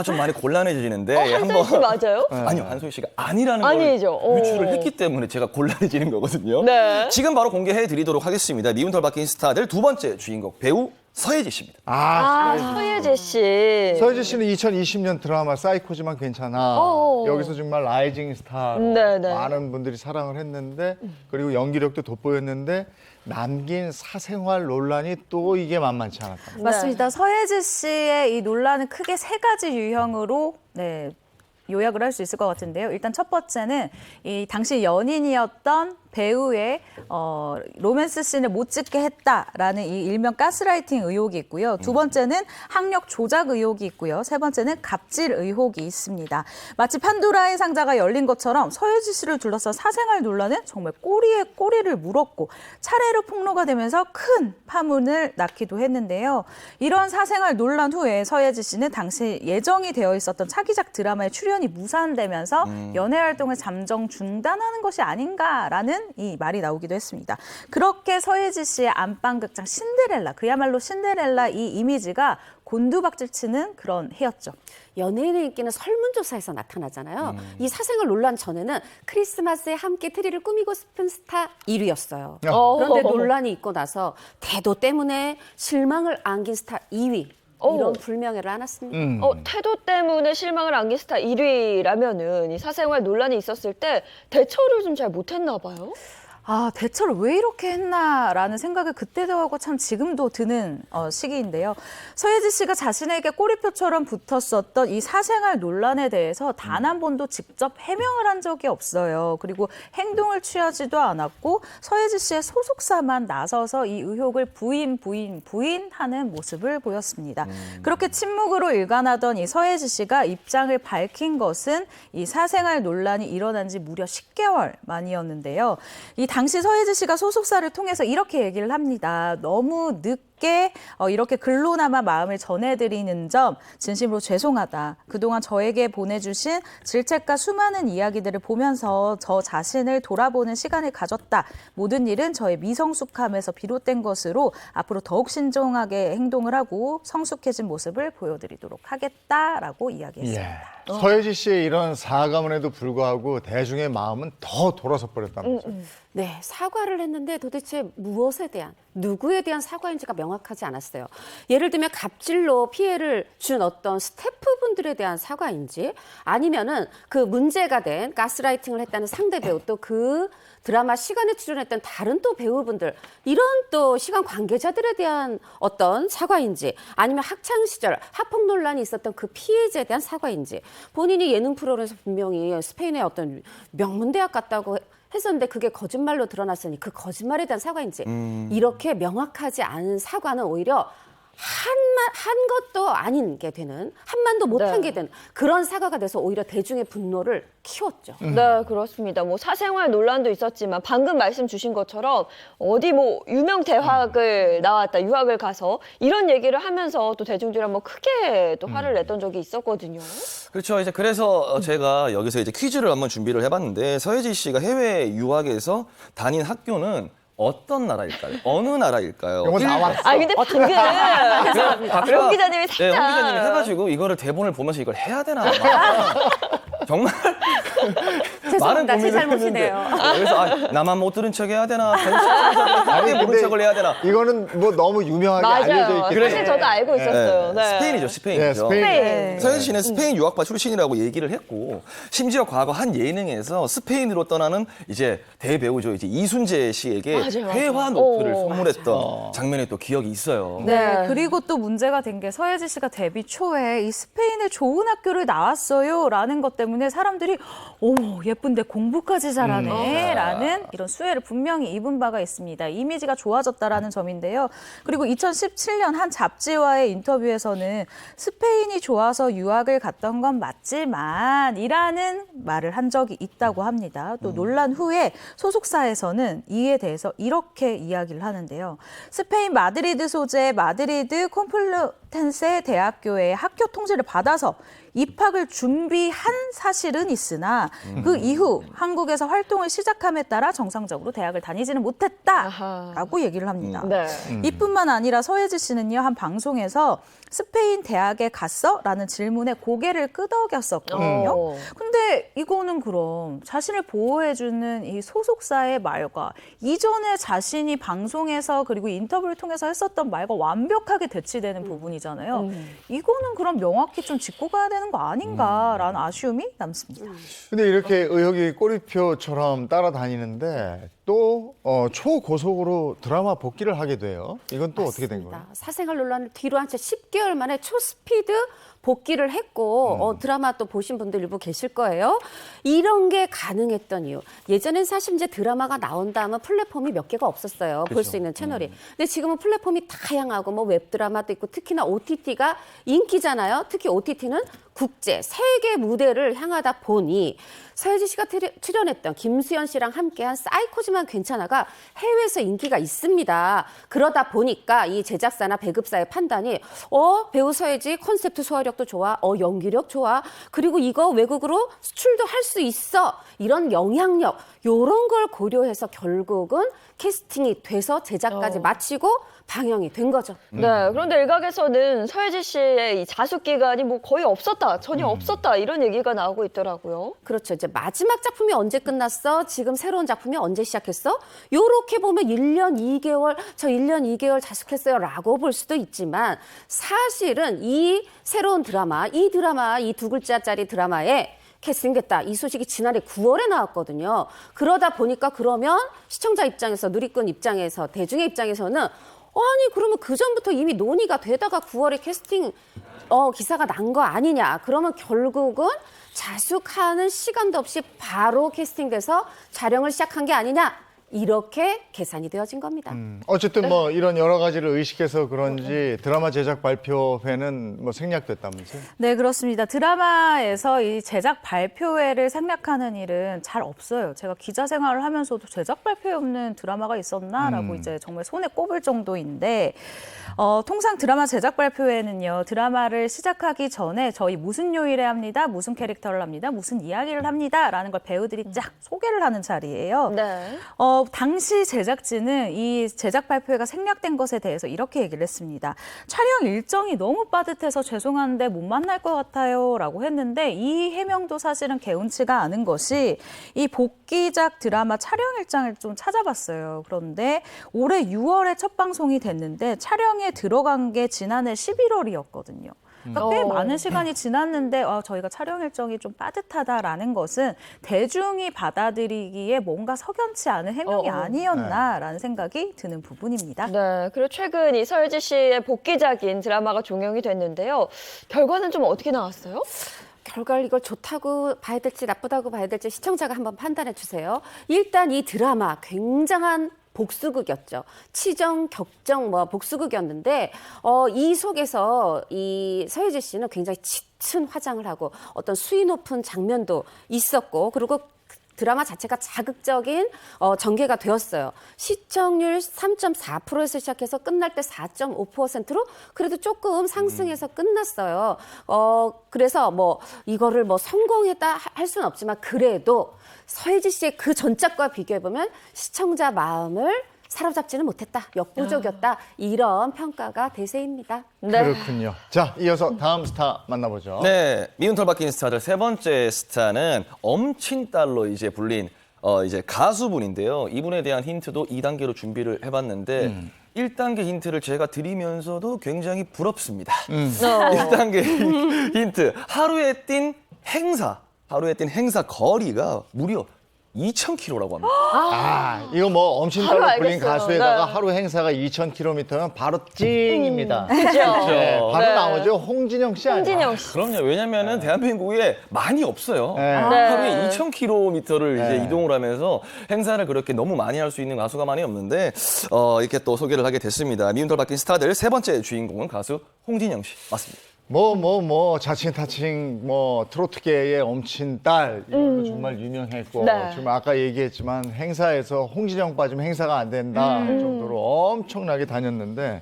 좀 많이 곤란해지는데 한소희 씨 맞아요? 아니요, 한소희 씨가 아니라는 아니죠. 걸 유추를 했기 때문에 제가 곤란해지는 거거든요. 네. 지금 바로 공개해드리도록 하겠습니다. 미운털 박힌 스타들 두 번째 주인공 배우 서예지 씨입니다. 서예지 씨. 서예지 씨는 2020년 드라마 사이코지만 괜찮아. 여기서 정말 라이징 스타로 네네. 많은 분들이 사랑을 했는데 그리고 연기력도 돋보였는데 남긴 사생활 논란이 또 이게 만만치 않았다. 맞습니다. 서예지 씨의 이 논란은 크게 세 가지 유형으로 요약을 할 수 있을 것 같은데요. 일단 첫 번째는 이 당시 연인이었던 배우의 로맨스 씬을 못 찍게 했다라는 이 일명 가스라이팅 의혹이 있고요. 두 번째는 학력 조작 의혹이 있고요. 세 번째는 갑질 의혹이 있습니다. 마치 판도라의 상자가 열린 것처럼 서유지 씨를 둘러싼 사생활 논란은 정말 꼬리에 꼬리를 물었고 차례로 폭로가 되면서 큰 파문을 낳기도 했는데요. 이런 사생활 논란 후에 서예지 씨는 당시 예정이 되어 있었던 차기작 드라마에 출연이 무산되면서 연애 활동을 잠정 중단하는 것이 아닌가라는 이 말이 나오기도 했습니다. 그렇게 서예지 씨의 안방극장 신데렐라, 그야말로 신데렐라 이 이미지가 곤두박질치는 그런 해였죠. 연예인의 인기는 설문조사에서 나타나잖아요. 이 사생활 논란 전에는 크리스마스에 함께 트리를 꾸미고 싶은 스타 1위였어요. 그런데 논란이 있고 나서 태도 때문에 실망을 안긴 스타 2위. 이런 불명예를 안았습니다. 태도 때문에 실망을 안긴 스타 1위라면은 이 사생활 논란이 있었을 때 대처를 좀 잘 못했나 봐요. 아, 대처를 왜 이렇게 했나라는 생각을 그때도 하고 참 지금도 드는 시기인데요. 서예지 씨가 자신에게 꼬리표처럼 붙었었던 이 사생활 논란에 대해서 단 한 번도 직접 해명을 한 적이 없어요. 그리고 행동을 취하지도 않았고 서예지 씨의 소속사만 나서서 이 의혹을 부인하는 모습을 보였습니다. 그렇게 침묵으로 일관하던 이 서예지 씨가 입장을 밝힌 것은 이 사생활 논란이 일어난 지 무려 10개월 만이었는데요. 이 당시 서예지 씨가 소속사를 통해서 이렇게 얘기를 합니다. 너무 늦게 이렇게 글로나마 마음을 전해드리는 점 진심으로 죄송하다. 그동안 저에게 보내주신 질책과 수많은 이야기들을 보면서 저 자신을 돌아보는 시간을 가졌다. 모든 일은 저의 미성숙함에서 비롯된 것으로 앞으로 더욱 신중하게 행동을 하고 성숙해진 모습을 보여드리도록 하겠다라고 이야기했습니다. 서예지 씨의 이런 사과문에도 불구하고 대중의 마음은 더 돌아서 버렸다면서요. 네, 사과를 했는데 도대체 무엇에 대한, 누구에 대한 사과인지가 명확하지 않았어요. 예를 들면 갑질로 피해를 준 어떤 스태프분들에 대한 사과인지 아니면은 그 문제가 된 가스라이팅을 했다는 상대 배우 또 그 드라마 시간에 출연했던 다른 또 배우분들 이런 또 시간 관계자들에 대한 어떤 사과인지 아니면 학창 시절 학폭 논란이 있었던 그 피해자에 대한 사과인지 본인이 예능 프로그램에서 분명히 스페인의 어떤 명문대학 갔다고 했었는데 그게 거짓말로 드러났으니 그 거짓말에 대한 사과인지 이렇게 명확하지 않은 사과는 오히려 한 것도 아닌 게 되는 한만도 못한 게 되는 그런 사과가 돼서 오히려 대중의 분노를 키웠죠. 네, 그렇습니다. 뭐 사생활 논란도 있었지만 방금 말씀 주신 것처럼 어디 뭐 유명 대학을 나왔다, 유학을 가서 이런 얘기를 하면서 또 대중들이 한번 크게 또 화를 냈던 적이 있었거든요. 그렇죠. 이제 그래서 제가 여기서 이제 퀴즈를 한번 준비를 해봤는데 서예지 씨가 해외 유학에서 다닌 학교는 어떤 나라일까요? 어느 나라일까요? 이거 나왔어. 아 근데 방금 명 기자님이 홍 살짝 기자님이 해가지고 이거를 대본을 보면서 이걸 해야 되나 정말 죄송합니다. 제 고민을 잘못이네요. 했는데 그래서 나만 못 들은 척 해야 되나? 아니 모른 척을 해야 되나? 이거는 뭐 너무 유명하게 알려져 맞아요. 있기 사실 때문에. 저도 알고 있었어요. 네. 스페인이죠, 스페인이죠. 네, 스페인. 스페인. 서예지 씨는 스페인 유학파 출신이라고 얘기를 했고 심지어 과거 한 예능에서 스페인으로 떠나는 이제 대배우죠 이제 이순재 씨에게 맞아요. 회화 노트를 오, 선물했던 장면이 또 기억이 있어요. 네, 그리고 또 문제가 된 게 서예지 씨가 데뷔 초에 이 스페인의 좋은 학교를 나왔어요라는 것 때문에 사람들이 어머 예쁜데 공부까지 잘하네라는 이런 수혜를 분명히 입은 바가 있습니다. 이미지가 좋아졌다라는 점인데요. 그리고 2017년 한 잡지와의 인터뷰에서는 스페인이 좋아서 유학을 갔던 건 맞지만이라는 말을 한 적이 있다고 합니다. 또 논란 후에 소속사에서는 이에 대해서 이렇게 이야기를 하는데요. 스페인 마드리드 소재 마드리드 콤플루텐세 대학교의 학교 통지를 받아서 입학을 준비한 사실은 있으나 그 이후 한국에서 활동을 시작함에 따라 정상적으로 대학을 다니지는 못했다라고 얘기를 합니다. 네. 이뿐만 아니라 서예지 씨는요 한 방송에서 스페인 대학에 갔어? 라는 질문에 고개를 끄덕였었거든요. 근데 이거는 그럼 자신을 보호해주는 이 소속사의 말과 이전에 자신이 방송에서 그리고 인터뷰를 통해서 했었던 말과 완벽하게 대치되는 부분이잖아요. 이거는 그럼 명확히 좀 짚고 가야 되는 거 아닌가라는 아쉬움이 남습니다. 근데 이렇게 의혹이 꼬리표처럼 따라다니는데 또 초고속으로 드라마 복귀를 하게 돼요. 이건 또 어떻게 된 거예요? 사생활 논란을 뒤로 한 채 10개월 만에 초스피드 복귀를 했고 드라마 또 보신 분들 일부 계실 거예요. 이런 게 가능했던 이유. 예전엔 사실 이제 드라마가 나온다 하면 플랫폼이 몇 개가 없었어요. 볼 수 있는 채널이. 근데 지금은 플랫폼이 다양하고 뭐 웹드라마도 있고 특히나 OTT가 인기잖아요. 특히 OTT는 국제, 세계 무대를 향하다 보니 서혜지 씨가 출연했던 김수현 씨랑 함께한 사이코지만 괜찮아가 해외에서 인기가 있습니다. 그러다 보니까 이 제작사나 배급사의 판단이 배우 서혜지 컨셉트 소화력도 좋아, 연기력 좋아, 그리고 이거 외국으로 수출도 할 수 있어. 이런 영향력, 요런 걸 고려해서 결국은 캐스팅이 돼서 제작까지 마치고 방영이 된 거죠. 네, 그런데 일각에서는 서혜지 씨의 이 자숙 기간이 뭐 거의 없었다, 전혀 없었다 이런 얘기가 나오고 있더라고요. 그렇죠. 이제 마지막 작품이 언제 끝났어? 지금 새로운 작품이 언제 시작했어? 요렇게 보면 1년 2개월, 저 1년 2개월 자숙했어요 라고 볼 수도 있지만 사실은 이 새로운 드라마, 이 두 글자짜리 드라마에 캐스팅됐다. 이 소식이 지난해 9월에 나왔거든요. 그러다 보니까 그러면 시청자 입장에서, 누리꾼 입장에서, 대중의 입장에서는 아니 그러면 그전부터 이미 논의가 되다가 9월에 캐스팅 기사가 난 거 아니냐. 그러면 결국은 자숙하는 시간도 없이 바로 캐스팅돼서 촬영을 시작한 게 아니냐. 이렇게 계산이 되어진 겁니다. 어쨌든 뭐 이런 여러 가지를 의식해서 그런지 드라마 제작 발표회는 뭐 생략됐다면서요? 네, 그렇습니다. 드라마에서 이 제작 발표회를 생략하는 일은 잘 없어요. 제가 기자 생활을 하면서도 제작 발표회 없는 드라마가 있었나라고 이제 정말 손에 꼽을 정도인데 통상 드라마 제작 발표회는요. 드라마를 시작하기 전에 저희 무슨 요일에 합니다. 무슨 캐릭터를 합니다. 무슨 이야기를 합니다라는 걸 배우들이 쫙 소개를 하는 자리예요. 네. 당시 제작진은 이 제작 발표회가 생략된 것에 대해서 이렇게 얘기를 했습니다. 촬영 일정이 너무 빠듯해서 죄송한데 못 만날 것 같아요 라고 했는데 이 해명도 사실은 개운치가 않은 것이 이 복귀작 드라마 촬영 일정을 좀 찾아봤어요. 그런데 올해 6월에 첫 방송이 됐는데 촬영에 들어간 게 지난해 11월이었거든요. 그러니까 꽤 많은 시간이 지났는데 저희가 촬영 일정이 좀 빠듯하다라는 것은 대중이 받아들이기에 뭔가 석연치 않은 해명이 아니었나라는 생각이 드는 부분입니다. 네, 그리고 최근 이 서혜지 씨의 복귀작인 드라마가 종영이 됐는데요. 결과는 좀 어떻게 나왔어요? 결과를 이걸 좋다고 봐야 될지 나쁘다고 봐야 될지 시청자가 한번 판단해 주세요. 일단 이 드라마 굉장한 복수극이었죠. 치정, 격정, 복수극이었는데 이 속에서 이 서혜지 씨는 굉장히 짙은 화장을 하고 어떤 수위 높은 장면도 있었고 그리고 드라마 자체가 자극적인 전개가 되었어요. 시청률 3.4%에서 시작해서 끝날 때 4.5%로 그래도 조금 상승해서 끝났어요. 그래서 이거를 성공했다 할 수는 없지만 그래도 서혜지 씨의 그 전작과 비교해보면 시청자 마음을 사로잡지는 못했다, 역부족이었다 이런 평가가 대세입니다. 네. 그렇군요. 자, 이어서 다음 스타 만나보죠. 네, 미운 털 박힌 스타들 세 번째 스타는 엄친딸로 이제 불린 이제 가수분인데요. 이분에 대한 힌트도 2단계로 준비를 해봤는데 1단계 힌트를 제가 드리면서도 굉장히 부럽습니다. 1단계 힌트, 하루에 뛴 행사 거리가 무려 2,000km라고 합니다. 이거 엄친딸로 바로 불린 알겠어요. 가수에다가 네. 하루 행사가 2,000km면 바로 찡입니다. 그죠? 네, 바로 네. 나오죠. 홍진영 씨 아니에요? 홍진영 씨. 그럼요. 왜냐면은 대한민국에 많이 없어요. 네. 하루에 2,000km를 네. 이제 이동을 하면서 행사를 그렇게 너무 많이 할 수 있는 가수가 많이 없는데 이렇게 또 소개를 하게 됐습니다. 미운 털 박힌 스타들 세 번째 주인공은 가수 홍진영 씨 맞습니다. 자칭 타칭 트로트계의 엄친딸 이것도 정말 유명했고 네. 지금 아까 얘기했지만 행사에서 홍진영 빠지면 행사가 안 된다 정도로 엄청나게 다녔는데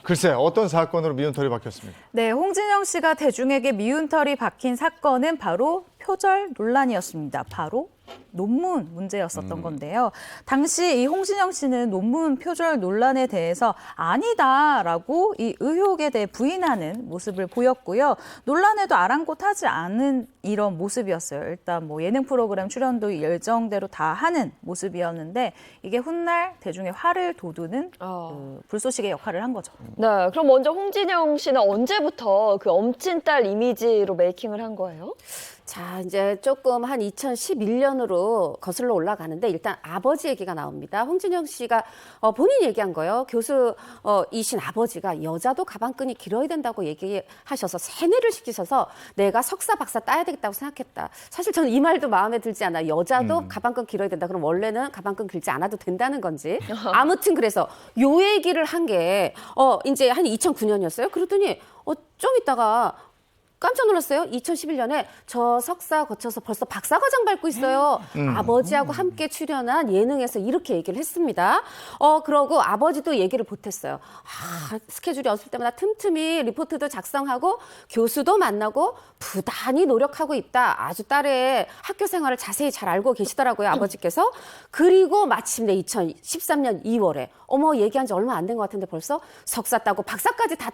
글쎄 어떤 사건으로 미운 털이 박혔습니까? 네, 홍진영 씨가 대중에게 미운 털이 박힌 사건은 바로 표절 논란이었습니다. 바로 논문 문제였었던 건데요. 당시 이 홍진영 씨는 논문 표절 논란에 대해서 아니다라고 이 의혹에 대해 부인하는 모습을 보였고요. 논란에도 아랑곳하지 않은 이런 모습이었어요. 일단 예능 프로그램 출연도 예정대로 다 하는 모습이었는데 이게 훗날 대중의 화를 돋우는 불쏘시개 역할을 한 거죠. 네, 그럼 먼저 홍진영 씨는 언제부터 그 엄친딸 이미지로 메이킹을 한 거예요? 자, 이제 조금 한 2011년 이전으로 거슬러 올라가는데 일단 아버지 얘기가 나옵니다. 홍진영 씨가 본인이 얘기한 거예요. 교수이신 아버지가 여자도 가방끈이 길어야 된다고 얘기하셔서 세뇌를 시키셔서 내가 석사 박사 따야 되겠다고 생각했다. 사실 저는 이 말도 마음에 들지 않아요. 여자도 가방끈 길어야 된다. 그럼 원래는 가방끈 길지 않아도 된다는 건지. 아무튼 그래서 요 얘기를 한 게 이제 한 2009년이었어요. 그러더니 좀 있다가 깜짝 놀랐어요. 2011년에 저 석사 거쳐서 벌써 박사과정 밟고 있어요. 아버지하고 함께 출연한 예능에서 이렇게 얘기를 했습니다. 그러고 아버지도 얘기를 보탰어요. 스케줄이 없을 때마다 틈틈이 리포트도 작성하고 교수도 만나고 부단히 노력하고 있다. 아주 딸의 학교 생활을 자세히 잘 알고 계시더라고요. 아버지께서. 그리고 마침내 2013년 2월에 얘기한 지 얼마 안 된 것 같은데 벌써 석사 따고 박사까지 다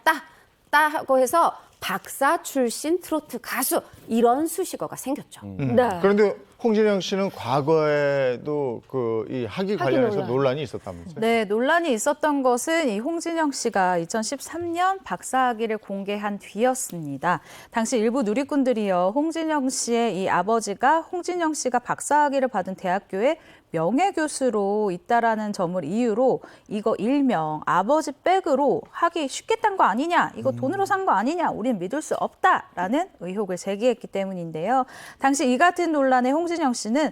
따고 해서 박사 출신 트로트 가수 이런 수식어가 생겼죠. 네. 그런데 홍진영 씨는 과거에도 이 학위 관련해서 논란이 있었다면서요? 네, 논란이 있었던 것은 이 홍진영 씨가 2013년 박사학위를 공개한 뒤였습니다. 당시 일부 누리꾼들이요, 홍진영 씨의 이 아버지가 홍진영 씨가 박사학위를 받은 대학교에 명예교수로 있다라는 점을 이유로 이거 일명 아버지 백으로 하기 쉽게 딴 거 아니냐, 이거 돈으로 산 거 아니냐, 우린 믿을 수 없다라는 의혹을 제기했기 때문인데요. 당시 이 같은 논란에 홍진영 씨는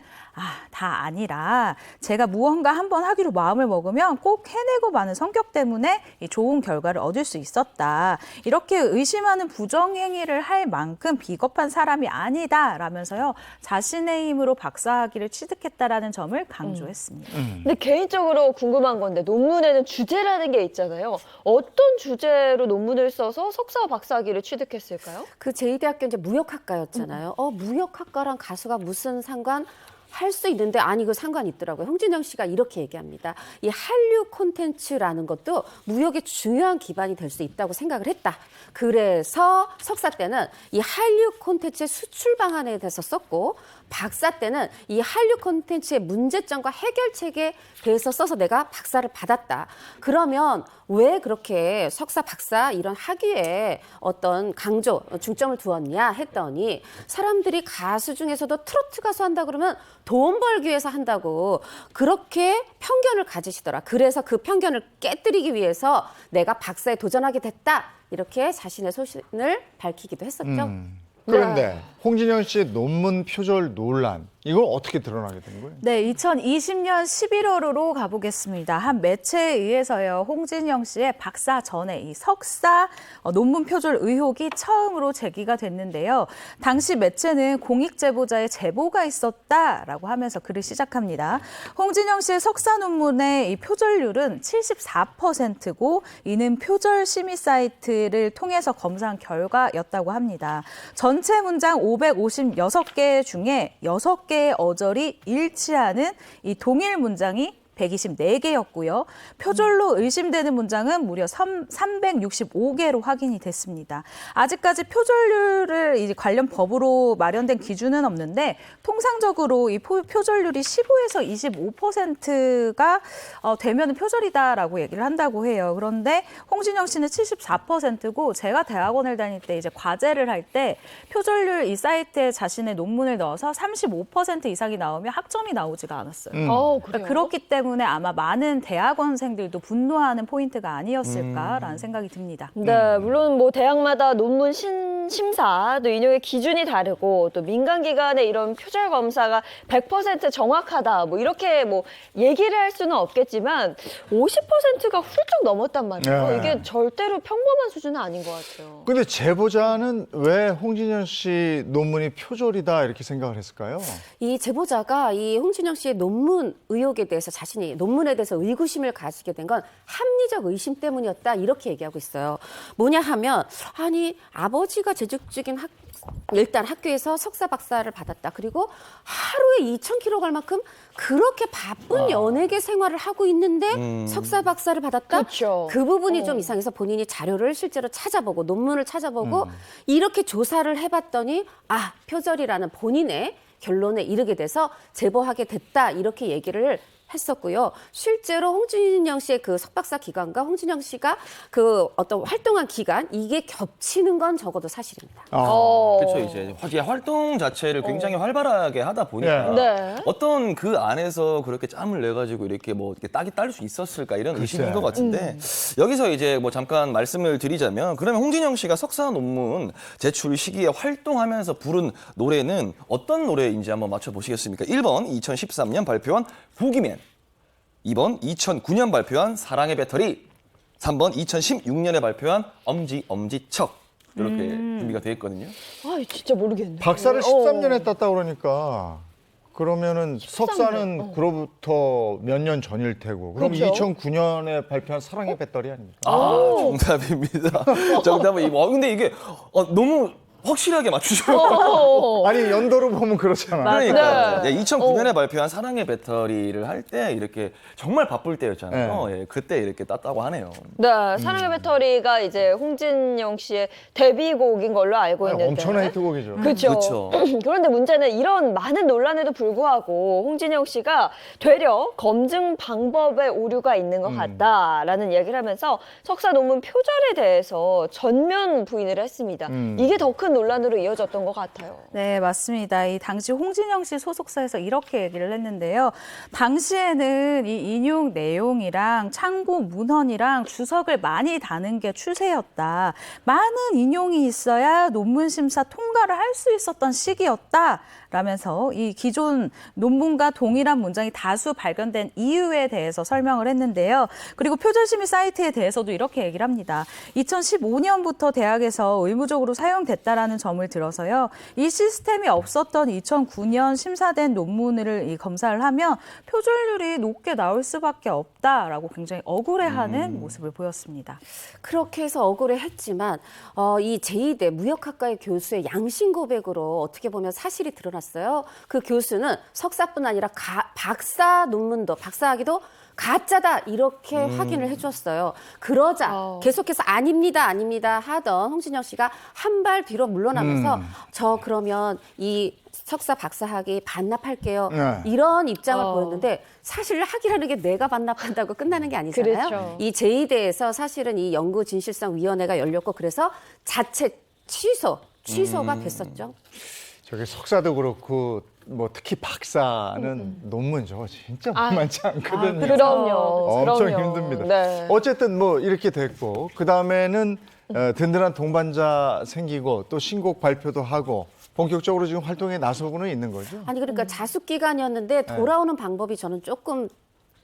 다 아니라 제가 무언가 한번 하기로 마음을 먹으면 꼭 해내고 마는 성격 때문에 이 좋은 결과를 얻을 수 있었다. 이렇게 의심하는 부정행위를 할 만큼 비겁한 사람이 아니다라면서요. 자신의 힘으로 박사학위를 취득했다라는 점을 강조했습니다. 근데 개인적으로 궁금한 건데 논문에는 주제라는 게 있잖아요. 어떤 주제로 논문을 써서 석사 박사학위를 취득했을까요? 그 제2대학교 이제 무역학과였잖아요. 무역학과랑 가수가 무슨 상관? 할 수 있는데 아니 그 상관이 있더라고요. 홍진영 씨가 이렇게 얘기합니다. 이 한류 콘텐츠라는 것도 무역의 중요한 기반이 될 수 있다고 생각을 했다. 그래서 석사 때는 이 한류 콘텐츠의 수출 방안에 대해서 썼고 박사 때는 이 한류 콘텐츠의 문제점과 해결책에 대해서 써서 내가 박사를 받았다. 그러면 왜 그렇게 석사, 박사 이런 학위에 어떤 강조, 중점을 두었냐 했더니 사람들이 가수 중에서도 트로트 가수 한다 그러면 돈 벌기 위해서 한다고 그렇게 편견을 가지시더라. 그래서 그 편견을 깨뜨리기 위해서 내가 박사에 도전하게 됐다. 이렇게 자신의 소신을 밝히기도 했었죠. 그런데 홍진영 씨의 논문 표절 논란, 이걸 어떻게 드러나게 된 거예요? 네, 2020년 11월로 가보겠습니다. 한 매체에 의해서요, 홍진영 씨의 박사 전에 이 석사 논문 표절 의혹이 처음으로 제기가 됐는데요. 당시 매체는 공익 제보자의 제보가 있었다라고 하면서 글을 시작합니다. 홍진영 씨의 석사 논문의 이 표절률은 74%고 이는 표절 심의 사이트를 통해서 검사한 결과였다고 합니다. 전체 문장 556개 중에 6개의 어절이 일치하는 이 동일 문장이 124개였고요. 표절로 의심되는 문장은 무려 365개로 확인이 됐습니다. 아직까지 표절률을 이제 관련 법으로 마련된 기준은 없는데 통상적으로 이 표절률이 15에서 25%가 되면 표절이다라고 얘기를 한다고 해요. 그런데 홍진영 씨는 74%고 제가 대학원을 다닐 때 이제 과제를 할 때 표절률 이 사이트에 자신의 논문을 넣어서 35% 이상이 나오면 학점이 나오지가 않았어요. 그래요? 그렇기 때문에 아마 많은 대학원생들도 분노하는 포인트가 아니었을까라는 생각이 듭니다. 네, 물론 뭐 대학마다 논문 심사 또 인용의 기준이 다르고 또 민간기관의 이런 표절 검사가 100% 정확하다 뭐 이렇게 뭐 얘기를 할 수는 없겠지만 50%가 훌쩍 넘었단 말이에요. 네. 이게 절대로 평범한 수준은 아닌 것 같아요. 근데 제보자는 왜 홍진영 씨 논문이 표절이다 이렇게 생각을 했을까요? 이 제보자가 이 홍진영 씨의 논문 의혹에 대해서 자신이 논문에 대해서 의구심을 가지게 된 건 합리적 의심 때문이었다 이렇게 얘기하고 있어요. 뭐냐 하면 아니 아버지가 재직 중인 일단 학교에서 석사 박사를 받았다. 그리고 하루에 2,000km 갈 만큼 그렇게 바쁜 연예계 생활을 하고 있는데 석사 박사를 받았다? 그렇죠. 그 부분이 좀 이상해서 본인이 자료를 실제로 찾아보고 논문을 찾아보고 이렇게 조사를 해봤더니 표절이라는 본인의 결론에 이르게 돼서 제보하게 됐다 이렇게 얘기를 했었고요. 실제로 홍진영 씨의 그 석박사 기간과 홍진영 씨가 그 어떤 활동한 기간 이게 겹치는 건 적어도 사실입니다. 그렇죠. 이제 활동 자체를 굉장히 활발하게 하다 보니까 네. 어떤 그 안에서 그렇게 짬을 내 가지고 이렇게 뭐 이렇게 딱이 딸 수 있었을까 이런 의심인 것 같은데 여기서 이제 뭐 잠깐 말씀을 드리자면 그러면 홍진영 씨가 석사 논문 제출 시기에 활동하면서 부른 노래는 어떤 노래인지 한번 맞춰 보시겠습니까? 1번 2013년 발표한 부기맨, 2번 2009년 발표한 사랑의 배터리, 3번 2016년에 발표한 엄지척. 이렇게 준비가 돼 있거든요. 아, 진짜 모르겠네. 박사를 13년에 땄다 그러니까 그러면은 석사는 그로부터 몇 년 전일 테고 그럼 그렇죠. 2009년에 발표한 사랑의 배터리 아닙니까? 정답입니다. 정답은 이거. 근데 이게 너무 확실하게 맞추셔요. 아니 연도로 보면 그렇잖아. 그러니까 네. 2009년에 발표한 사랑의 배터리를 할 때 이렇게 정말 바쁠 때였잖아요. 예, 그때 이렇게 땄다고 하네요. 네, 사랑의 배터리가 이제 홍진영 씨의 데뷔곡인 걸로 알고 있는데. 엄청난 히트곡이죠. 그렇죠. 그런데 문제는 이런 많은 논란에도 불구하고 홍진영 씨가 되려 검증 방법에 오류가 있는 것 같다라는 이야기를 하면서 석사 논문 표절에 대해서 전면 부인을 했습니다. 이게 더 큰 논란으로 이어졌던 것 같아요. 네, 맞습니다. 이 당시 홍진영 씨 소속사에서 이렇게 얘기를 했는데요. 당시에는 이 인용 내용이랑 참고 문헌이랑 주석을 많이 다는 게 추세였다. 많은 인용이 있어야 논문 심사 통과를 할 수 있었던 시기였다. 라면서 이 기존 논문과 동일한 문장이 다수 발견된 이유에 대해서 설명을 했는데요. 그리고 표절심의 사이트에 대해서도 이렇게 얘기를 합니다. 2015년부터 대학에서 의무적으로 사용됐다라는 점을 들어서요. 이 시스템이 없었던 2009년 심사된 논문을 검사를 하면 표절률이 높게 나올 수밖에 없다라고 굉장히 억울해하는 모습을 보였습니다. 그렇게 해서 억울해했지만 이 제2대 무역학과의 교수의 양심 고백으로 어떻게 보면 사실이 드러났어요. 그 교수는 석사뿐 아니라 박사 논문도 박사학위도 가짜다 이렇게 확인을 해줬어요. 그러자 계속해서 아닙니다 하던 홍진영 씨가 한 발 뒤로 물러나면서 저 그러면 이 석사 박사학위 반납할게요. 이런 입장을 보였는데 사실 학위라는 게 내가 반납한다고 끝나는 게 아니잖아요. 그렇죠. 이 제2대에서 사실은 이 연구진실성위원회가 열렸고 그래서 자체 취소가 됐었죠. 저기 석사도 그렇고 뭐 특히 박사는 논문 저거 진짜 만만치 않거든요. 그럼요. 엄청 그럼요. 힘듭니다. 네. 어쨌든 뭐 이렇게 됐고 그 다음에는 든든한 동반자 생기고 또 신곡 발표도 하고 본격적으로 지금 활동에 나서고는 있는 거죠. 아니 그러니까 자숙 기간이었는데 돌아오는 방법이 저는 조금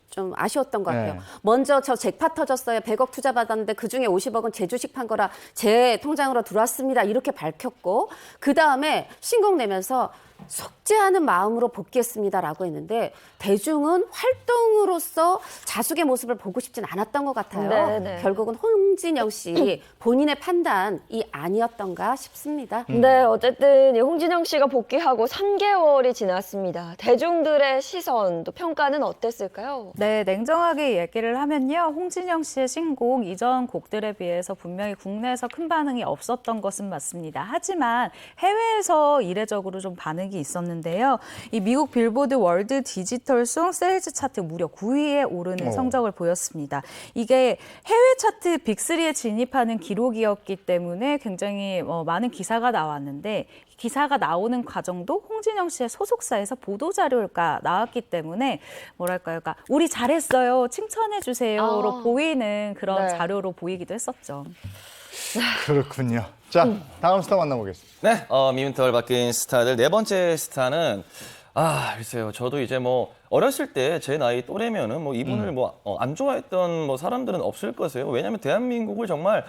좀 아쉬웠던 것 같아요. 네. 먼저 저 잭팟 터졌어요. 100억 투자 받았는데 그중에 50억은 제 주식 판 거라 제 통장으로 들어왔습니다. 이렇게 밝혔고 그다음에 신곡 내면서 속죄하는 마음으로 복귀했습니다라고 했는데 대중은 활동으로서 자숙의 모습을 보고 싶진 않았던 것 같아요. 네네. 결국은 홍진영 씨 본인의 판단이 아니었던가 싶습니다. 네, 어쨌든 이 홍진영 씨가 복귀하고 3개월이 지났습니다. 대중들의 시선, 또 평가는 어땠을까요? 네, 냉정하게 얘기를 하면요. 홍진영 씨의 신곡 이전 곡들에 비해서 분명히 국내에서 큰 반응이 없었던 것은 맞습니다. 하지만 해외에서 이례적으로 좀 반응이 있었는데요. 이 미국 빌보드 월드 디지털송 세일즈 차트 무려 9위에 오르는 성적을 보였습니다. 이게 해외 차트 빅3에 진입하는 기록이었기 때문에 굉장히 많은 기사가 나왔는데 기사가 나오는 과정도 홍진영 씨의 소속사에서 보도자료가 나왔기 때문에 뭐랄까요. 그러니까 우리 잘했어요. 칭찬해 주세요로 보이는 그런 네. 자료로 보이기도 했었죠. 그렇군요. 자, 다음 스타 만나보겠습니다. 네, 미문턱을 바뀐 스타들 네 번째 스타는 글쎄요. 저도 이제 뭐 어렸을 때 제 나이 또래면은 뭐 이분을 안 좋아했던 뭐 사람들은 없을 것이에요. 왜냐하면 대한민국을 정말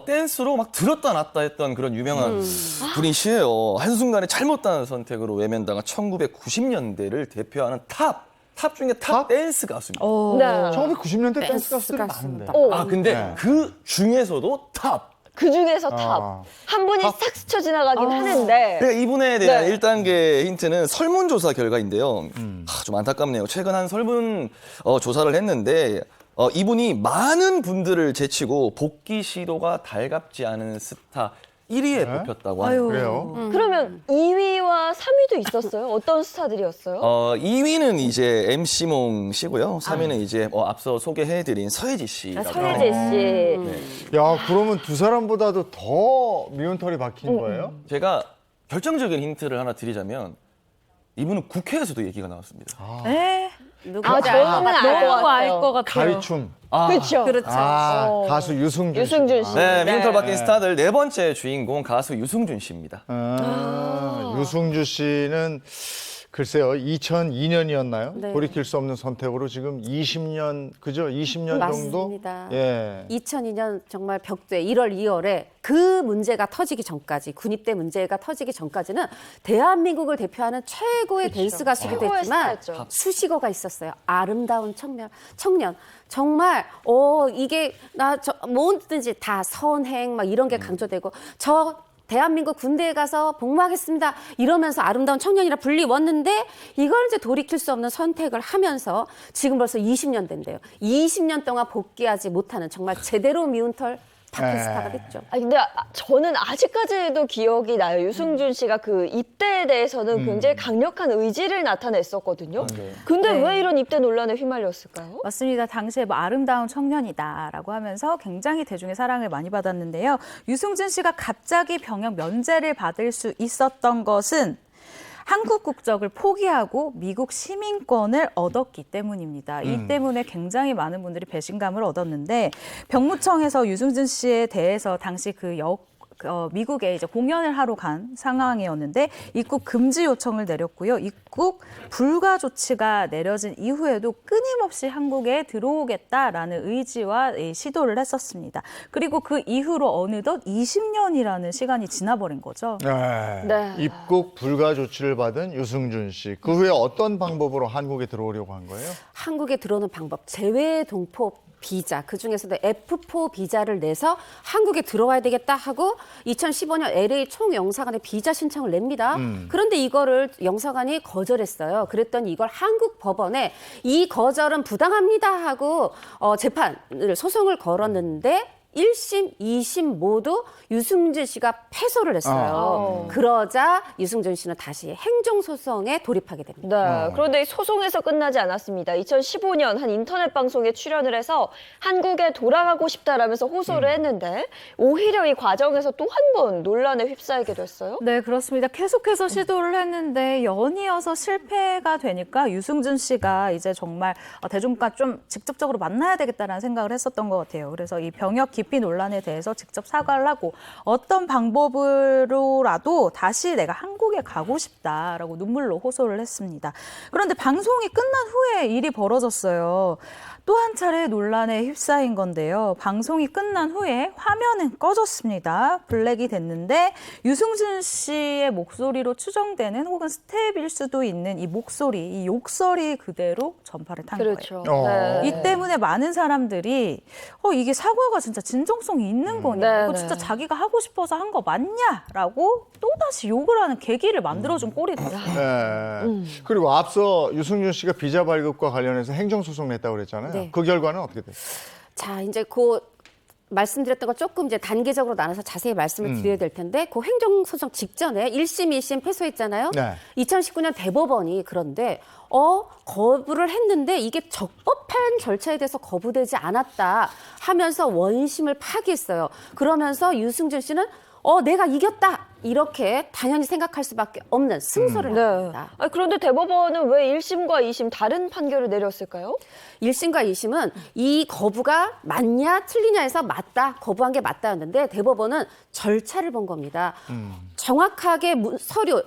댄스로 막 들었다 놨다 했던 그런 유명한 분이시에요. 한순간에 잘못된 선택으로 외면당한 1990년대를 대표하는 탑 중에 탑 댄스 가수입니다. 네. 1990년대 댄스 가수들이 가수. 많은데. 근데 네. 그 중에서도 탑. 그 중에서 탑. 한 분이 싹 스쳐 지나가긴 하는데. 네, 이분에 대한 네. 1단계 힌트는 설문조사 결과인데요. 좀 안타깝네요. 최근 한 설문 조사를 했는데 이분이 많은 분들을 제치고 복귀 시도가 달갑지 않은 스타 1위에 네? 뽑혔다고 하네요. 그래요? 그러면 2위와 3위도 있었어요? 어떤 스타들이었어요? 2위는 이제 MC몽 씨고요. 3위는 이제 앞서 소개해드린 서예지 씨라고 서예지 하네요. 씨. 야, 그러면 두 사람보다도 더 미운 털이 박힌 거예요? 제가 결정적인 힌트를 하나 드리자면 이분은 국회에서도 얘기가 나왔습니다. 네. 아, 저는 너무 알 것 같아요. 가위춤. 그렇죠. 그렇죠. 가수 유승준. 유승준 씨. 네, 미운 털 박힌 네. 스타들 네 번째 주인공 가수 유승준 씨입니다. 유승준 씨는 글쎄요, 2002년이었나요? 네. 돌이킬 수 없는 선택으로 지금 20년, 그죠? 20년 정도? 맞습니다. 예. 2002년 정말 벽두에 1월, 2월에 그 문제가 터지기 전까지, 군입대 문제가 터지기 전까지는 대한민국을 대표하는 최고의 댄스 가수도 최고의 됐지만 스타였죠. 수식어가 있었어요. 아름다운 청년. 정말 이게 뭐든지 다 선행 막 이런 게 강조되고 대한민국 군대에 가서 복무하겠습니다. 이러면서 아름다운 청년이라 불리웠는데 이걸 이제 돌이킬 수 없는 선택을 하면서 지금 벌써 20년 된대요. 20년 동안 복귀하지 못하는 정말 제대로 미운 털 박힌 스타가 됐죠. 근데 저는 아직까지도 기억이 나요. 유승준 씨가 그 입대에 대해서는 굉장히 강력한 의지를 나타냈었거든요. 근데 네. 왜 이런 입대 논란에 휘말렸을까요? 맞습니다. 당시에 뭐 아름다운 청년이다라고 하면서 굉장히 대중의 사랑을 많이 받았는데요. 유승준 씨가 갑자기 병역 면제를 받을 수 있었던 것은 한국 국적을 포기하고 미국 시민권을 얻었기 때문입니다. 이 때문에 굉장히 많은 분들이 배신감을 얻었는데 병무청에서 유승준 씨에 대해서 당시 미국에 이제 공연을 하러 간 상황이었는데 입국 금지 요청을 내렸고요. 입국 불가 조치가 내려진 이후에도 끊임없이 한국에 들어오겠다라는 의지와 시도를 했었습니다. 그리고 그 이후로 어느덧 20년이라는 시간이 지나버린 거죠. 네. 입국 불가 조치를 받은 유승준 씨. 그 후에 어떤 방법으로 한국에 들어오려고 한 거예요? 한국에 들어오는 방법, 재외 동포 비자, 그중에서도 F4 비자를 내서 한국에 들어와야 되겠다 하고 2015년 LA 총영사관에 비자 신청을 냅니다. 그런데 이거를 영사관이 거절했어요. 그랬더니 이걸 한국 법원에 이 거절은 부당합니다 하고 소송을 걸었는데 1심, 2심 모두 유승준 씨가 패소를 했어요. 그러자 유승준 씨는 다시 행정소송에 돌입하게 됩니다. 네. 그런데 이 소송에서 끝나지 않았습니다. 2015년 한 인터넷 방송에 출연을 해서 한국에 돌아가고 싶다라면서 호소를 했는데 오히려 이 과정에서 또 한 번 논란에 휩싸이게 됐어요. 네, 그렇습니다. 계속해서 시도를 했는데 연이어서 실패가 되니까 유승준 씨가 이제 정말 대중과 좀 직접적으로 만나야 되겠다라는 생각을 했었던 것 같아요. 그래서 이 병역 기피 논란에 대해서 직접 사과를 하고 어떤 방법으로라도 다시 내가 한국에 가고 싶다라고 눈물로 호소를 했습니다. 그런데 방송이 끝난 후에 일이 벌어졌어요. 또 한 차례 논란에 휩싸인 건데요. 방송이 끝난 후에 화면은 꺼졌습니다. 블랙이 됐는데 유승준 씨의 목소리로 추정되는 혹은 스텝일 수도 있는 이 목소리, 이 욕설이 그대로 전파를 탄 그렇죠. 거예요. 네. 이 때문에 많은 사람들이 이게 사과가 진짜 진정성이 있는 거냐, 네, 이거 네. 진짜 자기가 하고 싶어서 한 거 맞냐라고 또다시 욕을 하는 계기를 만들어준 꼴이 됐어요. 네. 그리고 앞서 유승준 씨가 비자 발급과 관련해서 행정소송 냈다고 그랬잖아요. 네. 그 결과는 어떻게 됐어요? 자, 이제 말씀드렸던 거 조금 이제 단계적으로 나눠서 자세히 말씀을 드려야 될 텐데 그 행정소송 직전에 1심, 2심 패소했잖아요. 네. 2019년 대법원이 그런데 거부를 했는데 이게 적법한 절차에 대해서 거부되지 않았다 하면서 원심을 파기했어요. 그러면서 유승준 씨는 내가 이겼다 이렇게 당연히 생각할 수밖에 없는 승소를 합니다. 그런데 대법원은 왜 1심과 2심 다른 판결을 내렸을까요? 1심과 2심은 이 거부가 맞냐 틀리냐에서 맞다, 거부한 게 맞다였는데 대법원은 절차를 본 겁니다. 정확하게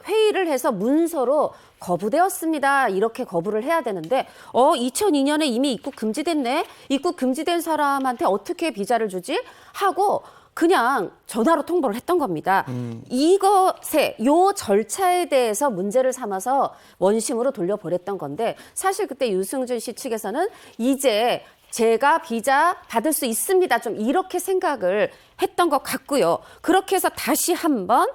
회의를 해서 문서로 거부되었습니다. 이렇게 거부를 해야 되는데 2002년에 이미 입국 금지됐네. 입국 금지된 사람한테 어떻게 비자를 주지? 하고 그냥 전화로 통보를 했던 겁니다. 요 절차에 대해서 문제를 삼아서 원심으로 돌려보냈던 건데 사실 그때 유승준 씨 측에서는 이제 제가 비자 받을 수 있습니다. 좀 이렇게 생각을 했던 것 같고요. 그렇게 해서 다시 한번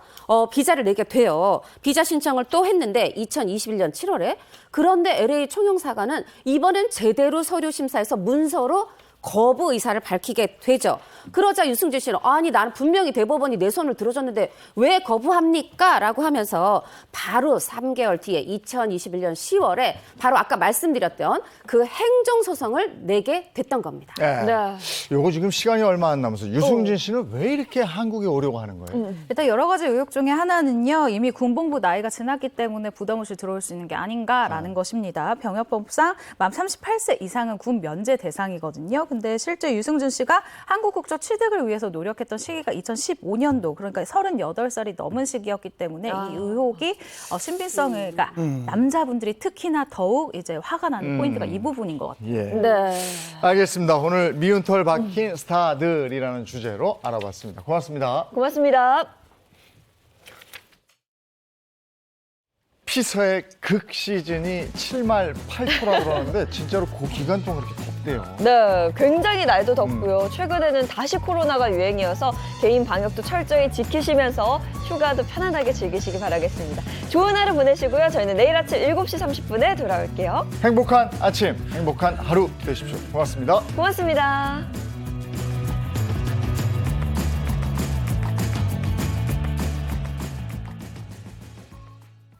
비자를 내게 돼요. 비자 신청을 또 했는데 2021년 7월에. 그런데 LA 총영사관은 이번엔 제대로 서류 심사해서 문서로 거부 의사를 밝히게 되죠. 그러자 유승준 씨는 아니 나는 분명히 대법원이 내 손을 들어줬는데 왜 거부합니까? 라고 하면서 바로 3개월 뒤에 2021년 10월에 바로 아까 말씀드렸던 그 행정소송을 내게 됐던 겁니다. 네. 네. 요거 지금 시간이 얼마 안 남아서 유승진 씨는 왜 이렇게 한국에 오려고 하는 거예요? 일단 여러 가지 의혹 중에 하나는요. 이미 군복무 나이가 지났기 때문에 부담 없이 들어올 수 있는 게 아닌가라는 것입니다. 병역법상 만 38세 이상은 군 면제 대상이거든요. 근데 실제 유승준 씨가 한국 국적 취득을 위해서 노력했던 시기가 2015년도 그러니까 38살이 넘은 시기였기 때문에 이 의혹이 신빙성을 그러니까 남자분들이 특히나 더욱 이제 화가 나는 포인트가 이 부분인 것 같아요. 예. 네. 알겠습니다. 오늘 미운 털 박힌 스타들이라는 주제로 알아봤습니다. 고맙습니다. 고맙습니다. 피서의 극 시즌이 7말 8초라고 그러는데 진짜로 그 기간 동안 그렇게 덥대요. 네, 굉장히 날도 덥고요. 최근에는 다시 코로나가 유행이어서 개인 방역도 철저히 지키시면서 휴가도 편안하게 즐기시기 바라겠습니다. 좋은 하루 보내시고요. 저희는 내일 아침 7시 30분에 돌아올게요. 행복한 아침, 행복한 하루 되십시오. 고맙습니다. 고맙습니다.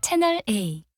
채널 A